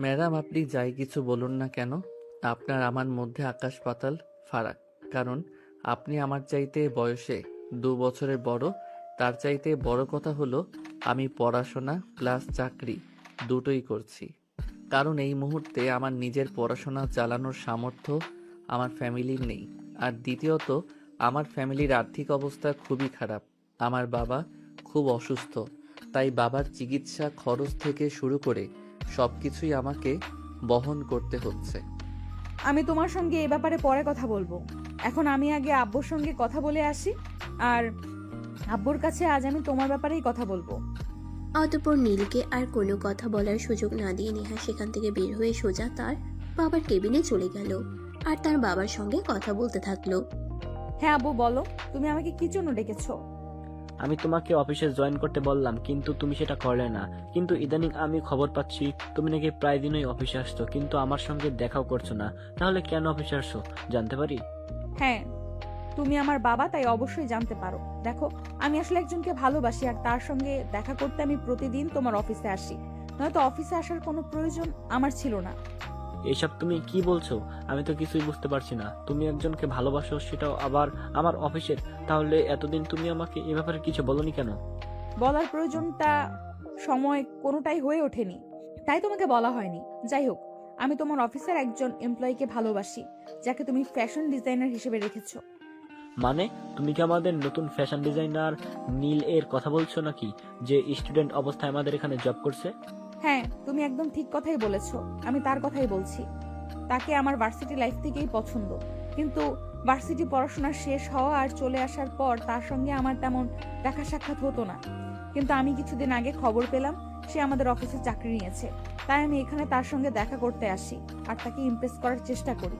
Madam, আপনি যাই কিছু বলুন না কেন, আপনার আমার মধ্যে আকাশ পাতাল ফারাক। কারণ আপনি আমার চাইতে বয়সে 2 বছরের বড়। তার চাইতে বড় কথা হলো আমি পড়াশোনা প্লাস চাকরি দুটোই করছি। কারণ এই মুহূর্তে আমার নিজের পড়াশোনা চালানোর সামর্থ্য আমার ফ্যামিলির নেই। আর দ্বিতীয়ত, আমার ফ্যামিলির আর্থিক অবস্থা খুবই খারাপ। আমার বাবা খুব অসুস্থ, তাই বাবার চিকিৎসা খরচ থেকে শুরু করে সবকিছুই আমাকে বহন করতে হচ্ছে। আমি তোমার সঙ্গে এ ব্যাপারে পরে কথা বলবো। এখন আমি আগে আব্বুর সঙ্গে কথা বলে আসি। আর আব্বুর কাছে আজ আমি তোমার ব্যাপারেই কথা বলবো। অতঃপর নীলকে আর কোনো কথা বলার সুযোগ না দিয়ে নেহা সেখান থেকে বের হয়ে সোজা তার বাবার কেবিনে চলে গেল আর তার বাবার সঙ্গে কথা বলতে থাকলো। হ্যাঁ আব্বু, বলো তুমি আমাকে কি জন্য ডেকেছো? আমি তোমাকে অফিসে জয়েন করতে বললাম, কিন্তু তুমি সেটা করলে না। কিন্তু ইদানিং আমি খবর পাচ্ছি তুমি নাকি প্রায় দিনই অফিসে আসছো, কিন্তু আমার সঙ্গে দেখাও করছো না। তাহলে কেন অফিসে আসছো জানতে পারি? হ্যাঁ, তুমি আমার বাবা, তাই অবশ্যই জানতে পারো। দেখো, আমি আসলে একজনকে ভালোবাসি, আর তার সঙ্গে দেখা করতে আমি প্রতিদিন তোমার অফিসে আসি। নয়তো অফিসে আসার কোনো প্রয়োজন আমার ছিল না। এসব তুমি কি বলছো? আমি তো কিছুই বুঝতে পারছি না। তুমি একজনকে ভালোবাসো, সেটাও আবার আমার অফিসের। তাহলে এতদিন তুমি আমাকে এ ব্যাপারে কিছু বলনি কেন? বলার প্রয়োজনটা সময় কোনোটাই হয়ে ওঠেনি, তাই তোমাকে বলা হয়নি। যাই হোক, আমি তোমার অফিসের একজন এমপ্লয়িকে ভালোবাসি, যাকে তুমি ফ্যাশন ডিজাইনার হিসেবে রেখেছো। মানে তুমি কি আমাদের নতুন ফ্যাশন ডিজাইনার নীল এর কথা বলছো নাকি, যে স্টুডেন্ট অবস্থায় আমাদের এখানে জব করছে? হ্যাঁ, তুমি একদম ঠিক কথাই বলেছো। আমি তার কথাই বলছি। তাকে আমার ভার্সিটি লাইফ থেকেই পছন্দ, কিন্তু ভার্সিটি পড়াশোনা শেষ হওয়া আর চলে আসার পর তার সঙ্গে আমার তেমন দেখা সাক্ষাৎ হতো না। কিন্তু আমি কিছুদিন আগে খবর পেলাম সে আমাদের অফিসে চাকরি নিয়েছে, তাই আমি এখানে তার সঙ্গে দেখা করতে আসি আর তাকে ইমপ্রেস করার চেষ্টা করি।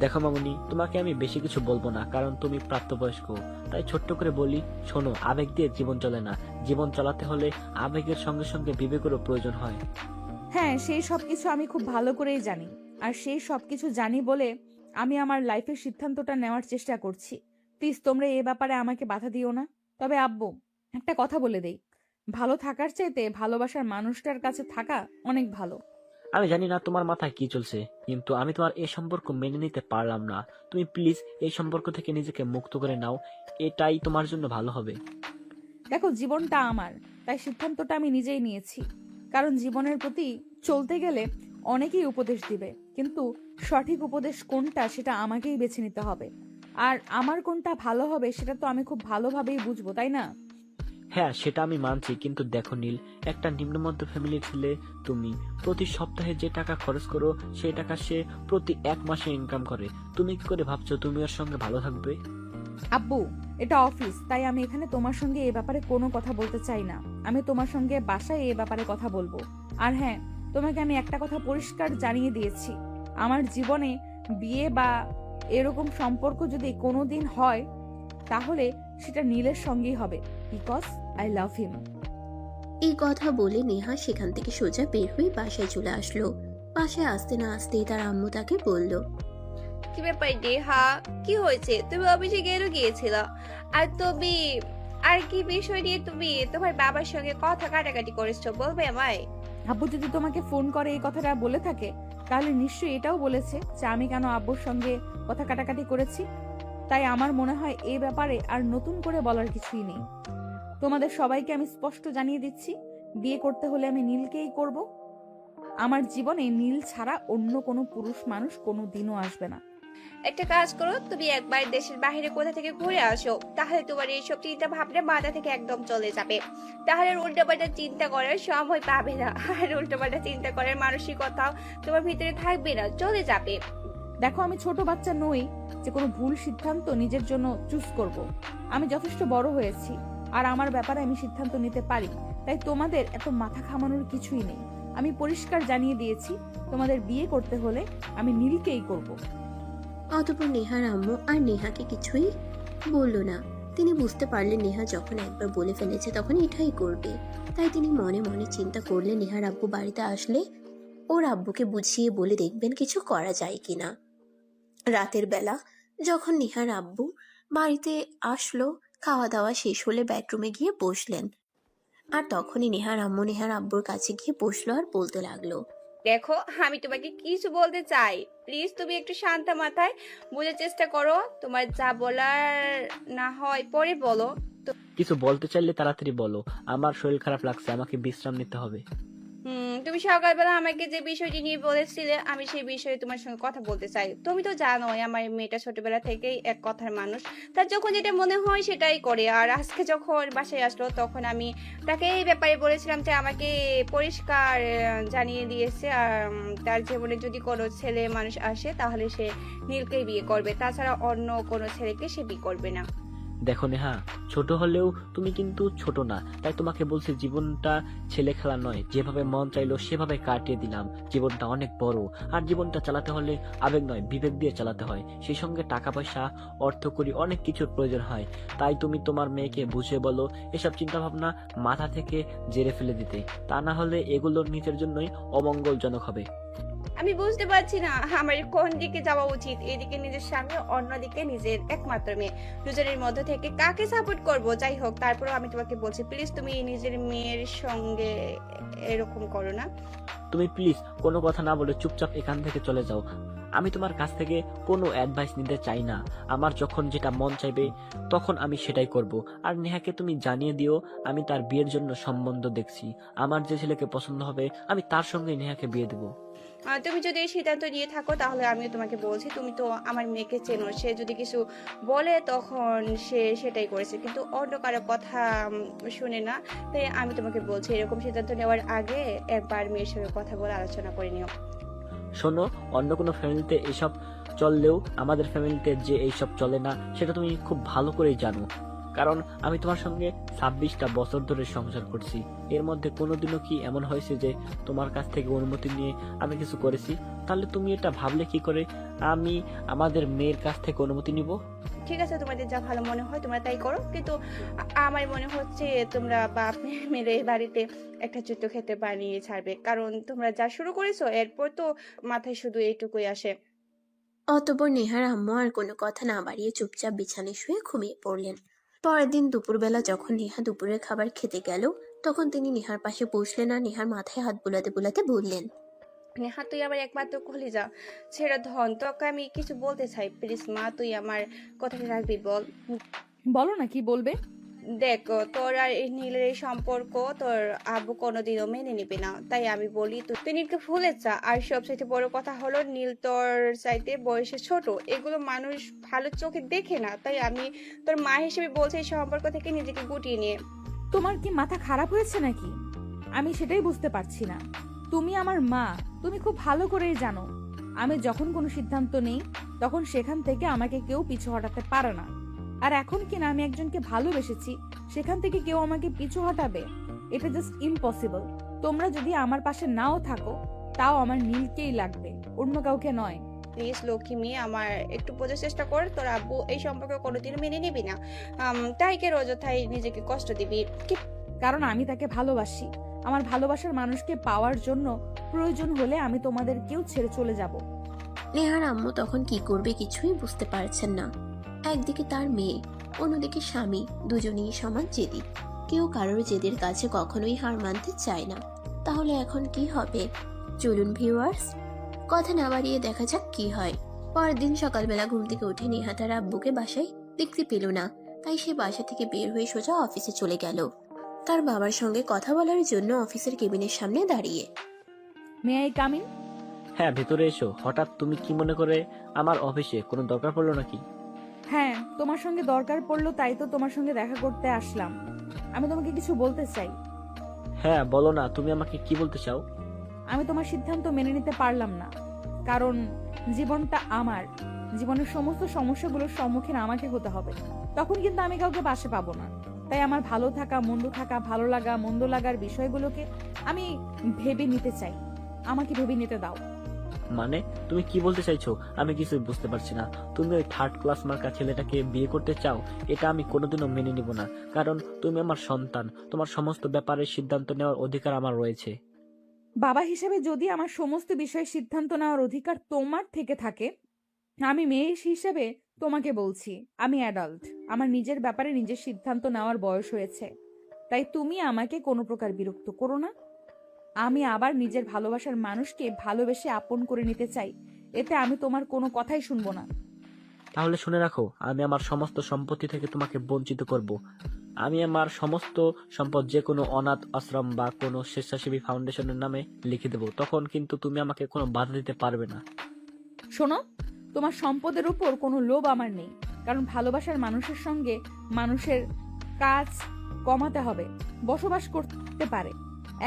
দেখো মামুনি, তোমাকে আমি বেশি কিছু বলবো না, কারণ তুমি প্রাপ্তবয়স্ক। তাই ছোট্ট করে বলি, শোনো, আবেগ দিয়ে জীবন চলে না। জীবন চালাতে হলে আবেগের সঙ্গে সঙ্গে বিবেকেরও প্রয়োজন হয়। হ্যাঁ, সেই সবকিছু আমি খুব ভালো করেই জানি। আর সেই সবকিছু জানি বলে আমি আমার লাইফের সিদ্ধান্তটা নেওয়ার চেষ্টা করছি। প্লিজ তোমরা এ ব্যাপারে আমাকে বাধা দিও না। তবে আব্বু, একটা কথা বলে দেই, ভালো থাকার চাইতে ভালোবাসার মানুষটার কাছে থাকা অনেক ভালো। আমি জানি না তোমার মাথায় কি চলছে, কিন্তু আমি তোমার এই সম্পর্ক মেনে নিতে পারলাম না। তুমি প্লিজ এই সম্পর্ক থেকে নিজেকে মুক্ত করে নাও, এটাই তোমার জন্য ভালো হবে। দেখো, জীবনটা আমার, তাই সিদ্ধান্তটা আমি নিজেই নিয়েছি। কারণ জীবনের প্রতি চলতে গেলে অনেকেই উপদেশ দিবে, কিন্তু সঠিক উপদেশ কোনটা সেটা আমাকেই বেছে নিতে হবে। আর আমার কোনটা ভালো হবে সেটা তো আমি খুব ভালোভাবেই বুঝবো, তাই না? হ্যাঁ, সেটা আমি মানছি, কিন্তু দেখো নীল, একটা নিম্নমধ্য ফ্যামিলির ছেলে তুমি। প্রতি সপ্তাহে যে টাকা খরচ করো, সেই টাকা সে প্রতি 1 মাসে ইনকাম করে। তুমি কি করে ভাবছো তুমি ওর সঙ্গে ভালো থাকবে? আব্বু, এটা অফিস, তাই আমি এখানে তোমার সঙ্গে এ ব্যাপারে কোনো কথা বলতে চাই না। আমি তোমার সঙ্গে বাসায় এ ব্যাপারে কথা বলবো। আর হ্যাঁ, তোমাকে আমি একটা কথা পরিষ্কার জানিয়ে দিয়েছি, আমার জীবনে বিয়ে বা এরকম সম্পর্ক যদি কোনোদিন হয়, তাহলে সেটা নীলের সঙ্গেই হবে, বিকজ আই লাভ হিম। এই কথা বলে নেহা সেখান থেকে সোজা বের হয়ে বাসায় চলে আসলো। বাসায় আসতে না আসতেই তার আম্মু তাকে বলল, কি ব্যাপার নেহা, কি হয়েছে? তুমি অফিসে গিয়েছিল, আর তুমি আর কি বিষয় নিয়ে তুমি তোমার বাবার সঙ্গে কথা কাটাকাটি করেছো, বলবে আমায়? আব্বু যদি তোমাকে ফোন করে এই কথাটা বলে থাকে, তাহলে নিশ্চয়ই এটাও বলেছে যে আমি কেন আব্বুর সঙ্গে কথা কাটাকাটি করেছি। তাই আমার মনে হয় এই ব্যাপারে আর নতুন করে বলার কিছুই নেই। তোমাদের সবাইকে আমি স্পষ্ট জানিয়ে দিচ্ছি, বিয়ে করতে হলে আমি নীলকেই করব। আমার জীবনে নীল ছাড়া অন্য কোনো পুরুষ মানুষ কোনো দিনও আসবে না। একটা কাজ করো, তুমি একবার দেশের বাইরে কোথা থেকে ঘুরে আসো, তাহলে তোমার এইসব চিন্তা ভাবনা মাথা থেকে একদম চলে যাবে। তাহলে আর উল্টোপাল্টা চিন্তা করার সময় পাবে না, আর উল্টোপাল্টা চিন্তা করার মানসিকতাও তোমার ভিতরে থাকবে না, চলে যাবে। দেখো, আমি ছোট বাচ্চা নই যে কোনো ভুল সিদ্ধান্ত নিজের জন্য চুজ করব। আমি যথেষ্ট বড় হয়েছি, আর আমার ব্যাপারে আমি সিদ্ধান্ত নিতে পারি। তাই তোমাদের এত মাথা ঘামানোর কিছুই নেই। আমি পরিষ্কার জানিয়ে দিয়েছি, তোমাদের বিয়ে করতে হলে আমি নীলকেই করব। অতঃপর নেহার আম্মু আর নেহাকে কিছুই বলল না। তিনি বুঝতে পারলেন নেহা যখন একবার বলে ফেলেছে তখন এটাই করবে। তাই তিনি মনে মনে চিন্তা করলেন নেহার আব্বু বাড়িতে আসলে ওর আব্বুকে বুঝিয়ে বলে দেখবেন কিছু করা যায় কিনা। রাতের বেলা যখন নেহার আব্বু বাড়িতে আসলো, খাওয়া দাওয়া শেষ হলে বেডরুমে গিয়ে বসলেন। আর তখনই নেহার আম্মু নেহার আব্বুর কাছে গিয়ে বসলো আর বলতে লাগলো। দেখো, আমি তোমাকে কিছু বলতে চাই, প্লিজ তুমি একটু শান্ত মাথায় বোঝার চেষ্টা করো। তোমার যা বলার না হয় পরে বলো। কিছু বলতে চাইলে তাড়াতাড়ি বলো, আমার শরীর খারাপ লাগছে, আমাকে বিশ্রাম নিতে হবে। তুমি সকালবেলা আমাকে যে বিষয়টি নিয়ে বলেছিলে, আমি সেই বিষয়ে তোমার সঙ্গে কথা বলতে চাই। তুমি তো জানোই আমার মেয়েটা ছোটবেলা থেকেই এক কথার মানুষ, তার যখন যেটা মনে হয় সেটাই করে। আর আজকে যখন বাসায় আসলো তখন আমি তাকে এই ব্যাপারে বলেছিলাম যে আমাকে পরিষ্কার জানিয়ে দিয়েছে, আর তার জীবনে যদি কোনো ছেলে মানুষ আসে তাহলে সে নীলকেই বিয়ে করবে, তাছাড়া অন্য কোনো ছেলেকে সে বিয়ে করবে না। দেখো নেহা, ছোট হলেও তুমি কিন্তু ছোট না, তাই তোমাকে বলছি জীবনটা ছেলে খেলা নয়। যেভাবে মন চাইলো সেভাবে কাটিয়ে দিলাম। জীবনটা অনেক বড়, আর জীবনটা চালাতে হলে আবেগ নয় বিবেক দিয়ে চালাতে হয়। সেই সঙ্গে টাকা পয়সা অর্থকড়ি অনেক কিছুর প্রয়োজন হয়। তাই তুমি তোমার মেয়েকে বুঝে বলো এসব চিন্তা ভাবনা মাথা থেকে জেরে ফেলে দিতে, তা না হলে এগুলো নিজের জন্যই অমঙ্গলজনক হবে। আমি বুঝতে পারছি না আমার কোন দিকে যাওয়া উচিত। এদিকে নিজের স্বামী, অন্যদিকে নিজের একমাত্র মেয়ে, দুজনের মধ্যে থেকে কাকে সাপোর্ট করব? যাই হোক, তারপরে আমি তোমাকে বলছি, প্লিজ তুমি নিজের মেয়ের সঙ্গে এরকম করো না। তুমি প্লিজ কোনো কথা না বলে চুপচাপ এখান থেকে চলে যাও। আমি তোমার কাছ থেকে কোনো অ্যাডভাইস নিতে চাই না। আমার যখন যেটা মন চাইবে তখন আমি সেটাই করব। আর নেহাকে তুমি জানিয়ে দিও আমি তার বিয়ের জন্য সম্বন্ধ দেখছি। আমার যে ছেলেকে পছন্দ হবে আমি তার সঙ্গে নেহাকে বিয়ে দেবো। তুমি যদি এই সিদ্ধান্ত নিয়ে থাকো তাহলে আমিও তোমাকে বলছি, তুমি তো আমার মেয়েকে চেনো, সে যদি কিছু বলে তখন সে সেটাই করেছে, কিন্তু অন্য কারো কথা শুনে না। তাই আমি তোমাকে বলছি, এরকম সিদ্ধান্ত নেওয়ার আগে একবার মেয়ের সঙ্গে কথা বলে আলোচনা করে নিও। শোনো, অন্য কোনো ফ্যামিলিতে এসব চললেও আমাদের ফ্যামিলিতে যে এইসব চলে না সেটা তুমি খুব ভালো করেই জানো। কারণ আমি তোমার সঙ্গে 26টা বছর ধরে সংসার করছি। এর মধ্যে কোনোদিনও কি এমন হয়েছে যে তোমার কাছ থেকে অনুমতি নিয়ে আমি কিছু করেছি? তাহলে তুমি এটা ভাবলে কি করে আমি আমাদের মেয়ের কাছ থেকে অনুমতি নিব? ঠিক আছে, তোমাদের যা ভালো মনে হয় তোমরা তাই করো, কিন্তু আমার মনে হচ্ছে তোমরা বাপ মেরে এই বাড়িতে একটা যুদ্ধ ক্ষেত্রে বানিয়ে ছাড়বে। কারণ তোমরা যা শুরু করেছো এরপর তো মাথায় শুধু এইটুকুই আসে। অতঃপর নেহার আম্মু আর কোনো কথা না বাড়িয়ে চুপচাপ বিছানায় শুয়ে ঘুমিয়ে পড়লেন। পরের দিন দুপুরবেলা যখন নেহা দুপুরের খাবার খেতে গেল, তখন তিনি নেহার পাশে বসলেন আর নেহার মাথায় হাত বুলাতে বুলাতে বললেন। নেহা, তুই আমার একমাত্র কলিজা, ছেড়ে ধন, তোকে আমি কিছু বলতে চাই, প্লিজ মা, তুই আমার কথাটা রাখবি, বল। বলো না কি বলবে। দেখ, তোর আর এই নীলের এই সম্পর্ক তোর আব্বু কোনোদিনও মেনে নিবে না, তাই আমি বলি তুই নীলকে ভুলে যা। আর সবচাইতে বড় কথা হলো, নীল তোর চাইতে বয়সে ছোট, এগুলো মানুষ ভালো চোখে দেখে না। তাই আমি তোর মা হিসেবে বলছি, এই সম্পর্ক থেকে নিজেকে গুটিয়ে নিয়ে। তোমার কি মাথা খারাপ হয়েছে নাকি? আমি সেটাই বুঝতে পারছি না। তুমি আমার মা, তুমি খুব ভালো করেই জানো আমি যখন কোনো সিদ্ধান্ত নেই তখন সেখান থেকে আমাকে কেউ পিছু হটাতে পারে না। আর এখন কিনা আমি একজনকে ভালোবেসেছি, সেখান থেকে কেউ আমাকে পিছু হটাবে? এটা জাস্ট ইম্পসিবল। তোমরা যদি আমার পাশে নাও থাকো তাও আমার নীলকেই লাগবে, অন্য কাউকে নয়। প্লিজ লক্ষ্মী মেয়ে, আমার একটু বোঝার চেষ্টা কর, তোর আব্বু এই সম্পর্ক কোনোদিনও মেনে নিবি না। তাই কে অযথাই নিজেকে কষ্ট দিবি? কারণ আমি তাকে ভালোবাসি। আমার ভালোবাসার মানুষকে পাওয়ার জন্য প্রয়োজন হলে আমি তোমাদের কেউ ছেড়ে চলে যাব। নেহার আম্মু তখন কি করবে কিছুই বুঝতে পারছেন না। একদিকে তার মেয়ে, অন্যদিকে স্বামী, দুজনেই সমান জেদি। কেউ কারোর জেদের কাছে কখনোই হার মানতে চায় না। তাহলে এখন কি হবে? চলুন ভিউয়ার্স, কথা না বাড়িয়ে দেখা যাক কি হয়। পরের দিন সকালবেলা ঘুম থেকে উঠে নেহা তার আব্বুকে বাসায় দেখতে পেল না। তাই সে বাসা থেকে বের হয়ে সোজা অফিসে চলে গেল, তার বাবার সঙ্গে কথা বলার জন্য অফিসের কেবিনের সামনে দাঁড়িয়ে। May I come in? হ্যাঁ, ভেতরে এসো। হঠাৎ তুমি কি মনে করে আমার অফিসে কোনো দরকার পড়লো নাকি? হ্যাঁ, তোমার সঙ্গে দরকার পড়লো তাই তো তোমার সঙ্গে দেখা করতে আসলাম। আমি তোমাকে কিছু বলতে চাই। হ্যাঁ বলো না, তুমি আমাকে কি বলতে চাও? আমি তোমার সিদ্ধান্ত মেনে নিতে পারলাম না, কারণ জীবনটা আমার। জীবনের সমস্ত সমস্যাগুলোর সম্মুখীন আমাকে হতে হবে, তখন কিন্তু আমি কাউকে পাশে পাবো না। তাই আমার ভালো থাকা, মন্দ থাকা, ভালো লাগা, মন্দ লাগার বিষয়গুলোকে আমি ভেবে নিতে চাই। আমাকে ভেবে নিতে দাও। মানে তুমি কি বলতে চাইছো? আমি কিছুই বুঝতে পারছি না। তুমি ওই থার্ড ক্লাস মার্কা ছেলেটাকে বিয়ে করতে চাও? এটা আমি কোনোদিনও মেনে নিব না। কারণ তুমি আমার সন্তান, তোমার সমস্ত ব্যাপারে সিদ্ধান্ত নেওয়ার অধিকার আমার রয়েছে। বাবা হিসেবে যদি আমার সমস্ত বিষয়ে সিদ্ধান্ত নেওয়ার অধিকার তোমার থেকে থাকে, আমি মেয়ে হিসেবে তোমাকে বলছি আমি অ্যাডাল্ট। আমার নিজের ব্যাপারে নিজের সিদ্ধান্ত নেওয়ার বয়স হয়েছে। তাই তুমি আমাকে কোনো প্রকার বিরক্ত করো না। আমি আবার নিজের ভালোবাসার মানুষকে ভালোবেসে আপন করে নিতে চাই, এতে আমি তোমার কোনো কথাই শুনবো না। তাহলে শুনে রাখো, আমি আমার সমস্ত সম্পত্তি থেকে তোমাকে বঞ্চিত করব। আমি আমার সমস্ত সম্পদ যে কোনো অনাথ আশ্রম বা কোনো স্বেচ্ছাসেবী ফাউন্ডেশনের নামে লিখে দেবো। তখন কিন্তু তুমি আমাকে কোনো বাধা দিতে পারবে না। শোনো, তোমার সম্পদের উপর কোনো লোভ আমার নেই, কারণ ভালোবাসার মানুষের সঙ্গে মানুষের কাজ কমাতে হবে। বসবাস করতে পারে,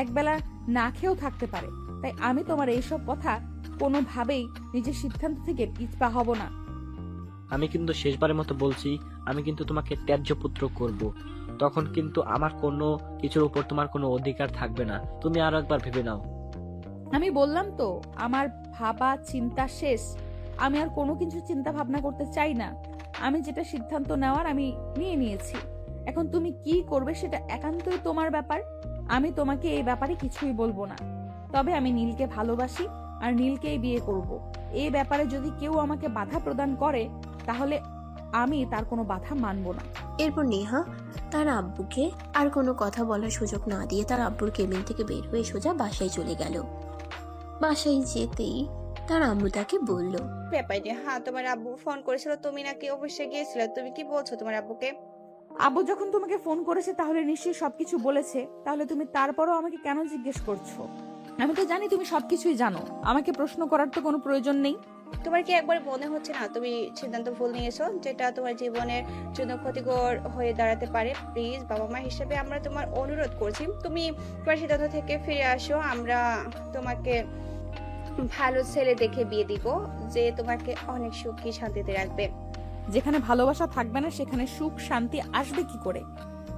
একবেলা না খেয়েও থাকতে পারে। তাই আমি তোমার এইসব কথা কোনোভাবেই নিজের সিদ্ধান্ত থেকে পিছপা হব না। আমি কিন্তু শেষবারের মতো বলছি, আমি কিন্তু তোমাকে ত্যায্য পুত্র করব। তখন কিন্তু আমার কোনো কিছুর উপর তোমার কোনো অধিকার থাকবে না। তুমি আরো একবার ভেবে নাও। আমি বললাম তো, আমার ভাবা চিন্তা শেষ। আমি আর কোনো কিছু চিন্তা ভাবনা করতে চাই না। আমি যেটা সিদ্ধান্ত নেওয়ার আমি নিয়ে নিয়েছি। এখন তুমি কি করবে সেটা একান্তই তোমার ব্যাপার। আমি তোমাকে এই ব্যাপারে কিছুই বলবো না। তবে আমি নীলকে ভালোবাসি আর নীলকেই বিয়ে করব। এই ব্যাপারে যদি কেউ আমাকে বাধা প্রদান করে, তাহলে আমি তার কোনো বাধা মানব না। এরপর নেহা তার আব্বুকে আর কোনো কথা বলার সুযোগ না দিয়ে তার আব্বুর কেবিন থেকে বের হয়ে সোজা বাসায় চলে গেল। বাসায় যেতেই তার আম্মু তাকে বলল, ব্যাপার নিয়ে, হ্যাঁ তোমার আব্বু ফোন করেছিল, তুমি নাকি অফিসে গিয়েছিলে, তুমি কি বলছো তোমার আব্বুকে? আব্বু যখন তোমাকে ফোন করেছে তাহলে নিশ্চয়ই সবকিছু বলেছে। তাহলে তুমি তারপরও আমাকে কেন জিজ্ঞেস করছো? আমি তো জানি তুমি সবকিছুই জানো, আমাকে প্রশ্ন করার তো কোনো প্রয়োজন নেই। তোমার কি একবার মনে হচ্ছে না তুমি সিদ্ধান্ত ভুল নিয়েছো, যেটা তোমার জীবনের জন্য ক্ষতিকর হয়ে দাঁড়াতে পারে? প্লিজ, বাবা মা হিসেবে আমরা তোমার অনুরোধ করছি, তুমি তোমার সিদ্ধান্ত থেকে ফিরে আসো। আমরা তোমাকে ভালো ছেলে দেখে বিয়ে দিব, যে তোমাকে অনেক সুখী শান্তিতে রাখবে। যেখানে ভালোবাসা থাকবে না সেখানে সুখ শান্তি আসবে কি করে?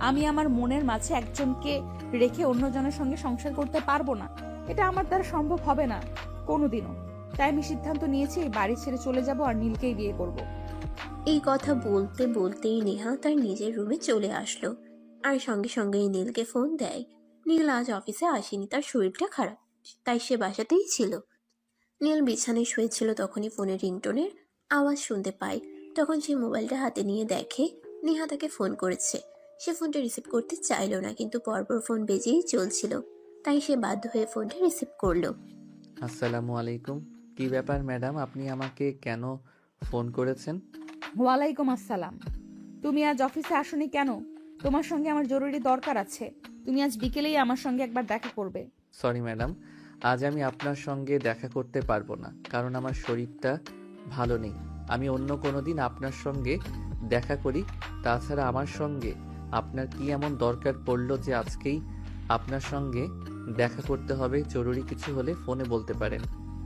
আমি আমার মনের মাঝে একজনকে রেখে অন্যজনের সঙ্গে সংসার করতে পারবো না। এটা আমার দ্বারা সম্ভব হবে না কোনোদিনও। তাই আমি সিদ্ধান্ত নিয়েছি এই বাড়ি ছেড়ে চলে যাব আর নীলকেই বিয়ে করব। এই কথা বলতে বলতেই নেহা তার নিজের রুমে চলে আসলো আর সঙ্গে সঙ্গেই নীলকে ফোন দেয়। নীল আজ অফিসে আসেনি, তার শরীরটা খারাপ, তাই সে বাসাতেই ছিল। নীল বিছানায় শুয়েছিল, তখনই ফোনের রিংটোনের আওয়াজ শুনতে পায়। তখন সে মোবাইলটা হাতে নিয়ে দেখে নেহা তাকে ফোন করেছে। সে ফোনটা রিসিভ করতে চাইলো না, কিন্তু পরপর ফোন বেজেই চলছিল, তাই সে বাধ্য হয়ে ফোনটা রিসিভ করলো। আসসালামু আলাইকুম। কি ব্যাপার ম্যাডাম, আপনি আমাকে কেন ফোন করেছেন? ওয়ালাইকুম আসসালাম। তুমি আজ অফিসে আসোনি কেন? তোমার সঙ্গে আমার জরুরি দরকার আছে। তুমি আজ বিকেলেই আমার সঙ্গে একবার দেখা করবে। সরি ম্যাডাম, আজ আমি আপনার সঙ্গে দেখা করতে পারবো না, কারণ আমার শরীরটা ভালো নেই। আমি অন্য কোনো দিন আপনার সঙ্গে দেখা করি। তাছাড়া আমার সঙ্গে আপনার কি এমন দরকার পড়লো যে আজকেই আপনার সঙ্গে দেখা করতে হবে? জরুরি কিছু হলে ফোনে বলতে পারেন।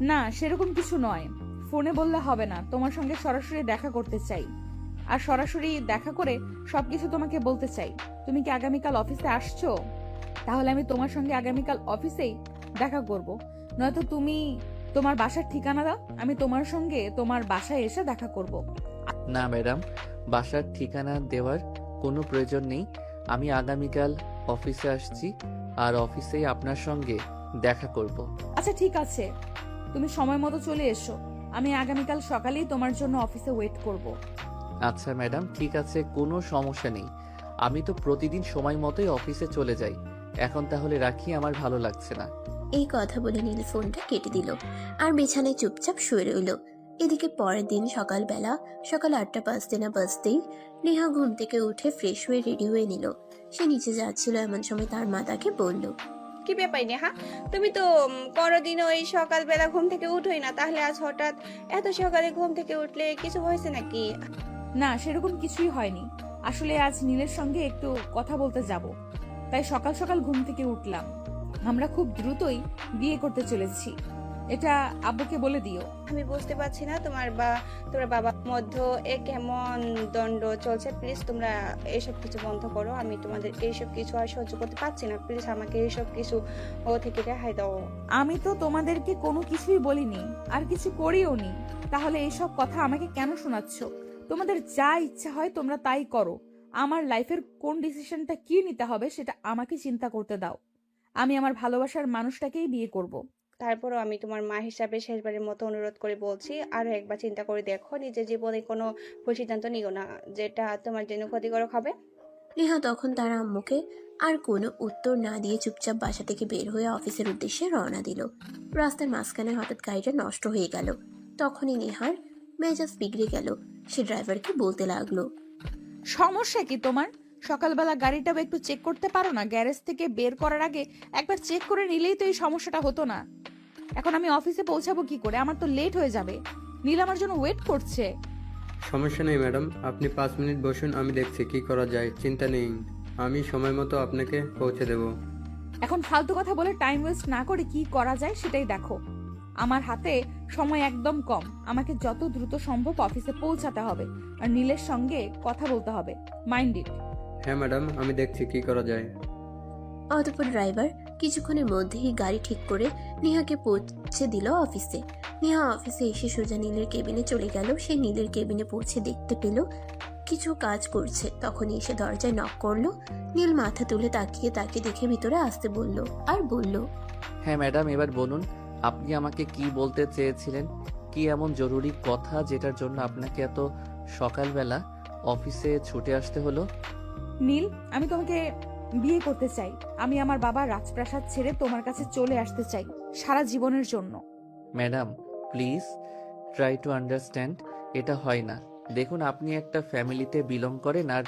না, সেরকম কিছু নয়। ফোনে বললে হবে না, তোমার সঙ্গে সরাসরি দেখা করতে চাই। আর সরাসরি দেখা করে সবকিছু তোমাকে বলতে চাই। তুমি কি আগামীকাল অফিসে আসছো? তাহলে আমি তোমার সঙ্গে আগামীকাল অফিসেই দেখা করব। নয়তো তুমি তোমার বাসার ঠিকানা দাও, আমি তোমার সঙ্গে তোমার বাসায় এসে দেখা করব। না ম্যাডাম, বাসার ঠিকানা দেওয়ার কোনো প্রয়োজন নেই। আমি আগামীকাল অফিসে আসছি আর অফিসেই আপনার সঙ্গে দেখা করব। আচ্ছা ঠিক আছে, তুমি সময় মতো চলে এসো। আমি আগামীকাল সকালেই তোমার জন্য অফিসে ওয়েট করব। আচ্ছা ম্যাডাম, ঠিক আছে, কোনো সমস্যা নেই। আমি তো প্রতিদিন সময় মতোই অফিসে চলে যাই। এখন তাহলে রাখি, আমার ভালো লাগছে না। এই কথা বলে নীল ফোনটা কেটে দিল আর বিছানায় চুপচাপ শুয়ে রইল। এদিকে পরের দিন সকালবেলা সকাল 8টা বাজতে না বাজতেই নেহা ঘুম থেকে উঠে ফ্রেশ হয়ে রেডি হয়ে নিল। সে নিচে যাচ্ছিল, এমন সময় তার মা তাকে বলল, কি ব্যাপার নেহা, তুমি তো কোনোদিনও এই সকালবেলা ঘুম থেকে উঠোই না, তাহলে আজ হঠাৎ এত সকালে ঘুম থেকে উঠলে? কিছু হয়েছে নাকি? না, সেরকম কিছুই হয়নি। আসলে আজ নীলের সঙ্গে একটু কথা বলতে যাব, তাই সকাল সকাল ঘুম থেকে উঠলাম। আমরা খুব দ্রুতই বিয়ে করতে চলেছি, এটা আব্বুকে বলে দিও। আমি বুঝতে পারছি না তোমার বাবার মধ্যে এ কেমন দ্বন্দ্ব চলছে। প্লিজ তোমরা এইসব কিছু বন্ধ করো, আমি তোমাদের এইসব কিছু আর সহ্য করতে পারছি না। প্লিজ আমাকে এইসব কিছু থেকে রেহাই দাও। আমি তো তোমাদেরকে কোনো কিছুই বলিনি, আর কিছু করিও নি। তাহলে এইসব কথা আমাকে কেন শোনাচ্ছ? তোমাদের যা ইচ্ছা হয় তোমরা তাই করো। আমার লাইফের কোন ডিসিশনটা কি নিতে হবে সেটা আমাকে চিন্তা করতে দাও। আমি আমার ভালোবাসার মানুষটাকেই বিয়ে করব। তারপরও আমি তোমার মা হিসাবে শেষবারের মতো অনুরোধ করে বলছি, আরো একবার চিন্তা করে দেখো। নিজের জীবনে কোনো ভুল সিদ্ধান্ত নিও না, যেটা তোমার জন্য ক্ষতিকারক হবে। নেহা তখন তার আম্মুকে আর কোনো উত্তর না দিয়ে চুপচাপ বাসা থেকে বের হয়ে অফিসের উদ্দেশ্যে রওনা দিল। রাস্তার মাঝখানে হঠাৎ গাড়িটা নষ্ট হয়ে গেল। তখনই নেহার মেজাজ বিগড়ে গেল। সে ড্রাইভারকে বলতে লাগলো, সমস্যা কি তোমার? সকালবেলা গাড়িটা একটু চেক করতে পারো না? গ্যারেজ থেকে বের করার আগে একবার চেক করে নিলেই তো এই সমস্যাটা হতো না। এখন আমি অফিসে পৌঁছাবো কি করে? আমার তো লেট হয়ে যাবে। নীল আমার জন্য ওয়েট করছে। সমস্যা নেই ম্যাডাম, আপনি 5 মিনিট বসুন, আমি দেখছি কি করা যায়। চিন্তা নেই, আমি সময় মতো আপনাকে পৌঁছে দেব। এখন ফালতু কথা বলে টাইম ওয়েস্ট না করে কি করা যায় সেটাই দেখো। আমার হাতে সময় একদম কম। আমাকে যত দ্রুত সম্ভব অফিসে পৌঁছাতে হবে আর নীলের সঙ্গে কথা বলতে হবে। Mind it. হ্যাঁ ম্যাডাম, আমি দেখছি কি করা যায়। অতঃপর ড্রাইভার কিছুক্ষণের মধ্যেই গাড়ি ঠিক করে নেহাকে পৌঁছে দিল অফিসে। নেহা অফিসে এসে সোজা নীলের কেবিনে চলে গেল। সে নীলের কেবিনে পৌঁছে দেখতে পেল কিছু কাজ করছে। তখনই এসে দরজায় নক করলো। নীল মাথা তুলে তাকিয়ে তাকে দেখে ভিতরে আসতে বলল আর বলল, হ্যাঁ ম্যাডাম, এবার বলুন আপনি আমাকে কি বলতে চেয়েছিলেন? কি এমন জরুরি কথা যেটার জন্য আপনাকে এত সকালবেলা অফিসে ছুটে আসতে হলো? নীল, আমি তোমাকে বিয়ে করতে চাই। আমি আমার বাবার রাজপ্রাসাদ ছেড়ে তোমার কাছে চলে আসতে চাই সারা জীবনের জন্য। Madam please try to understand. এটা হয় না। দেখুন, আপনি একটা ফ্যামিলিতে বিলং করেন আর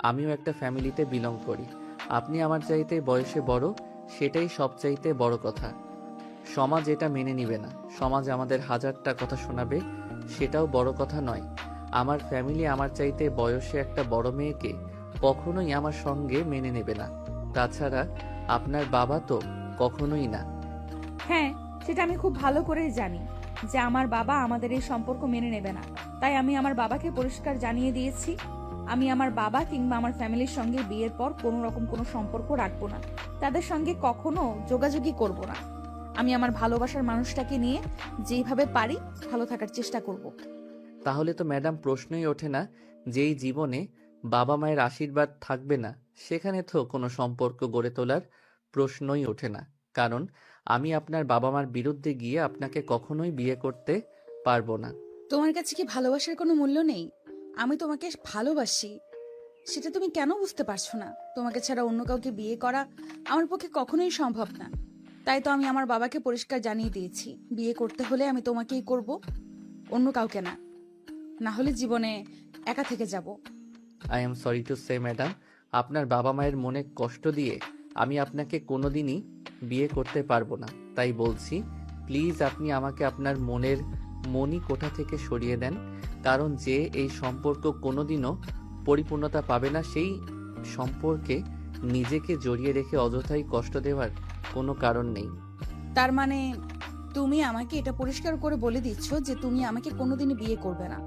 আমিও একটা ফ্যামিলিতে বিলং করি। আপনি আমার চাইতে বয়সে বড়, সেটাই সবচাইতে বড় কথা। সমাজ এটা মেনে নিবে না। সমাজ আমাদের হাজারটা কথা শোনাবে, সেটাও বড় কথা নয়। আমার ফ্যামিলি আমার চাইতে বয়সে একটা বড় মেয়েকে কখনোই আমার সঙ্গে মেনে নেবে না। তাছাড়া আপনার বাবা তো কখনোই না। হ্যাঁ, সেটা আমি খুব ভালো করেই জানি যে আমার বাবা আমাদের এই সম্পর্ক মেনে নেবে না। তাই আমি আমার বাবাকে পরিষ্কার জানিয়ে দিয়েছি, আমি আমার বাবা কিংবা আমার ফ্যামিলির সঙ্গে বিয়ের পর কোনো রকম কোনো সম্পর্ক রাখবো না। তাদের সঙ্গে কখনো যোগাযোগই করব না। আমি আমার ভালোবাসার মানুষটাকে নিয়ে যেইভাবে পারি ভালো থাকার চেষ্টা করব। তাহলে তো ম্যাডাম প্রশ্নই ওঠে না, যেই জীবনে বাবা মায়ের আশীর্বাদ থাকবে না সেখানে তো কোনো সম্পর্ক গড়ে তোলার প্রশ্নই ওঠে না। কারণ আমি আপনার বাবা মার বিরুদ্ধে গিয়ে আপনাকে কখনোই বিয়ে করতে পারবো না। তোমার কাছে কি ভালোবাসার কোনো মূল্য নেই? আমি তোমাকে ভালোবাসি, সেটা তুমি কেন বুঝতে পারছো না? তোমাকে ছাড়া অন্য কাউকে বিয়ে করা আমার পক্ষে কখনোই সম্ভব না। তাই তো আমি আমার বাবাকে পরিষ্কার জানিয়ে দিয়েছি, বিয়ে করতে হলে আমি তোমাকেই করব, অন্য কাউকে না। না হলে জীবনে একা থেকে যাব। I am sorry to say madam, আপনার বাবা মায়ের মনে কষ্ট দিয়ে আমি আপনাকে কোনোদিনই বিয়ে করতে পারবো না। তাই বলছি, প্লিজ আপনি আমাকে আপনার মনের মনি কোঠা থেকে সরিয়ে দেন। কারণ যে এই সম্পর্ক কোনোদিনও পরিপূর্ণতা পাবে না, সেই সম্পর্কে নিজেকে জড়িয়ে রেখে অযথাই কষ্ট দেওয়ার কোনো কারণ নেই। তার মানে তুমি আমাকে এটা পরিষ্কার করে বলে দিচ্ছ যে তুমি আমাকে কোনোদিনই বিয়ে করবে না,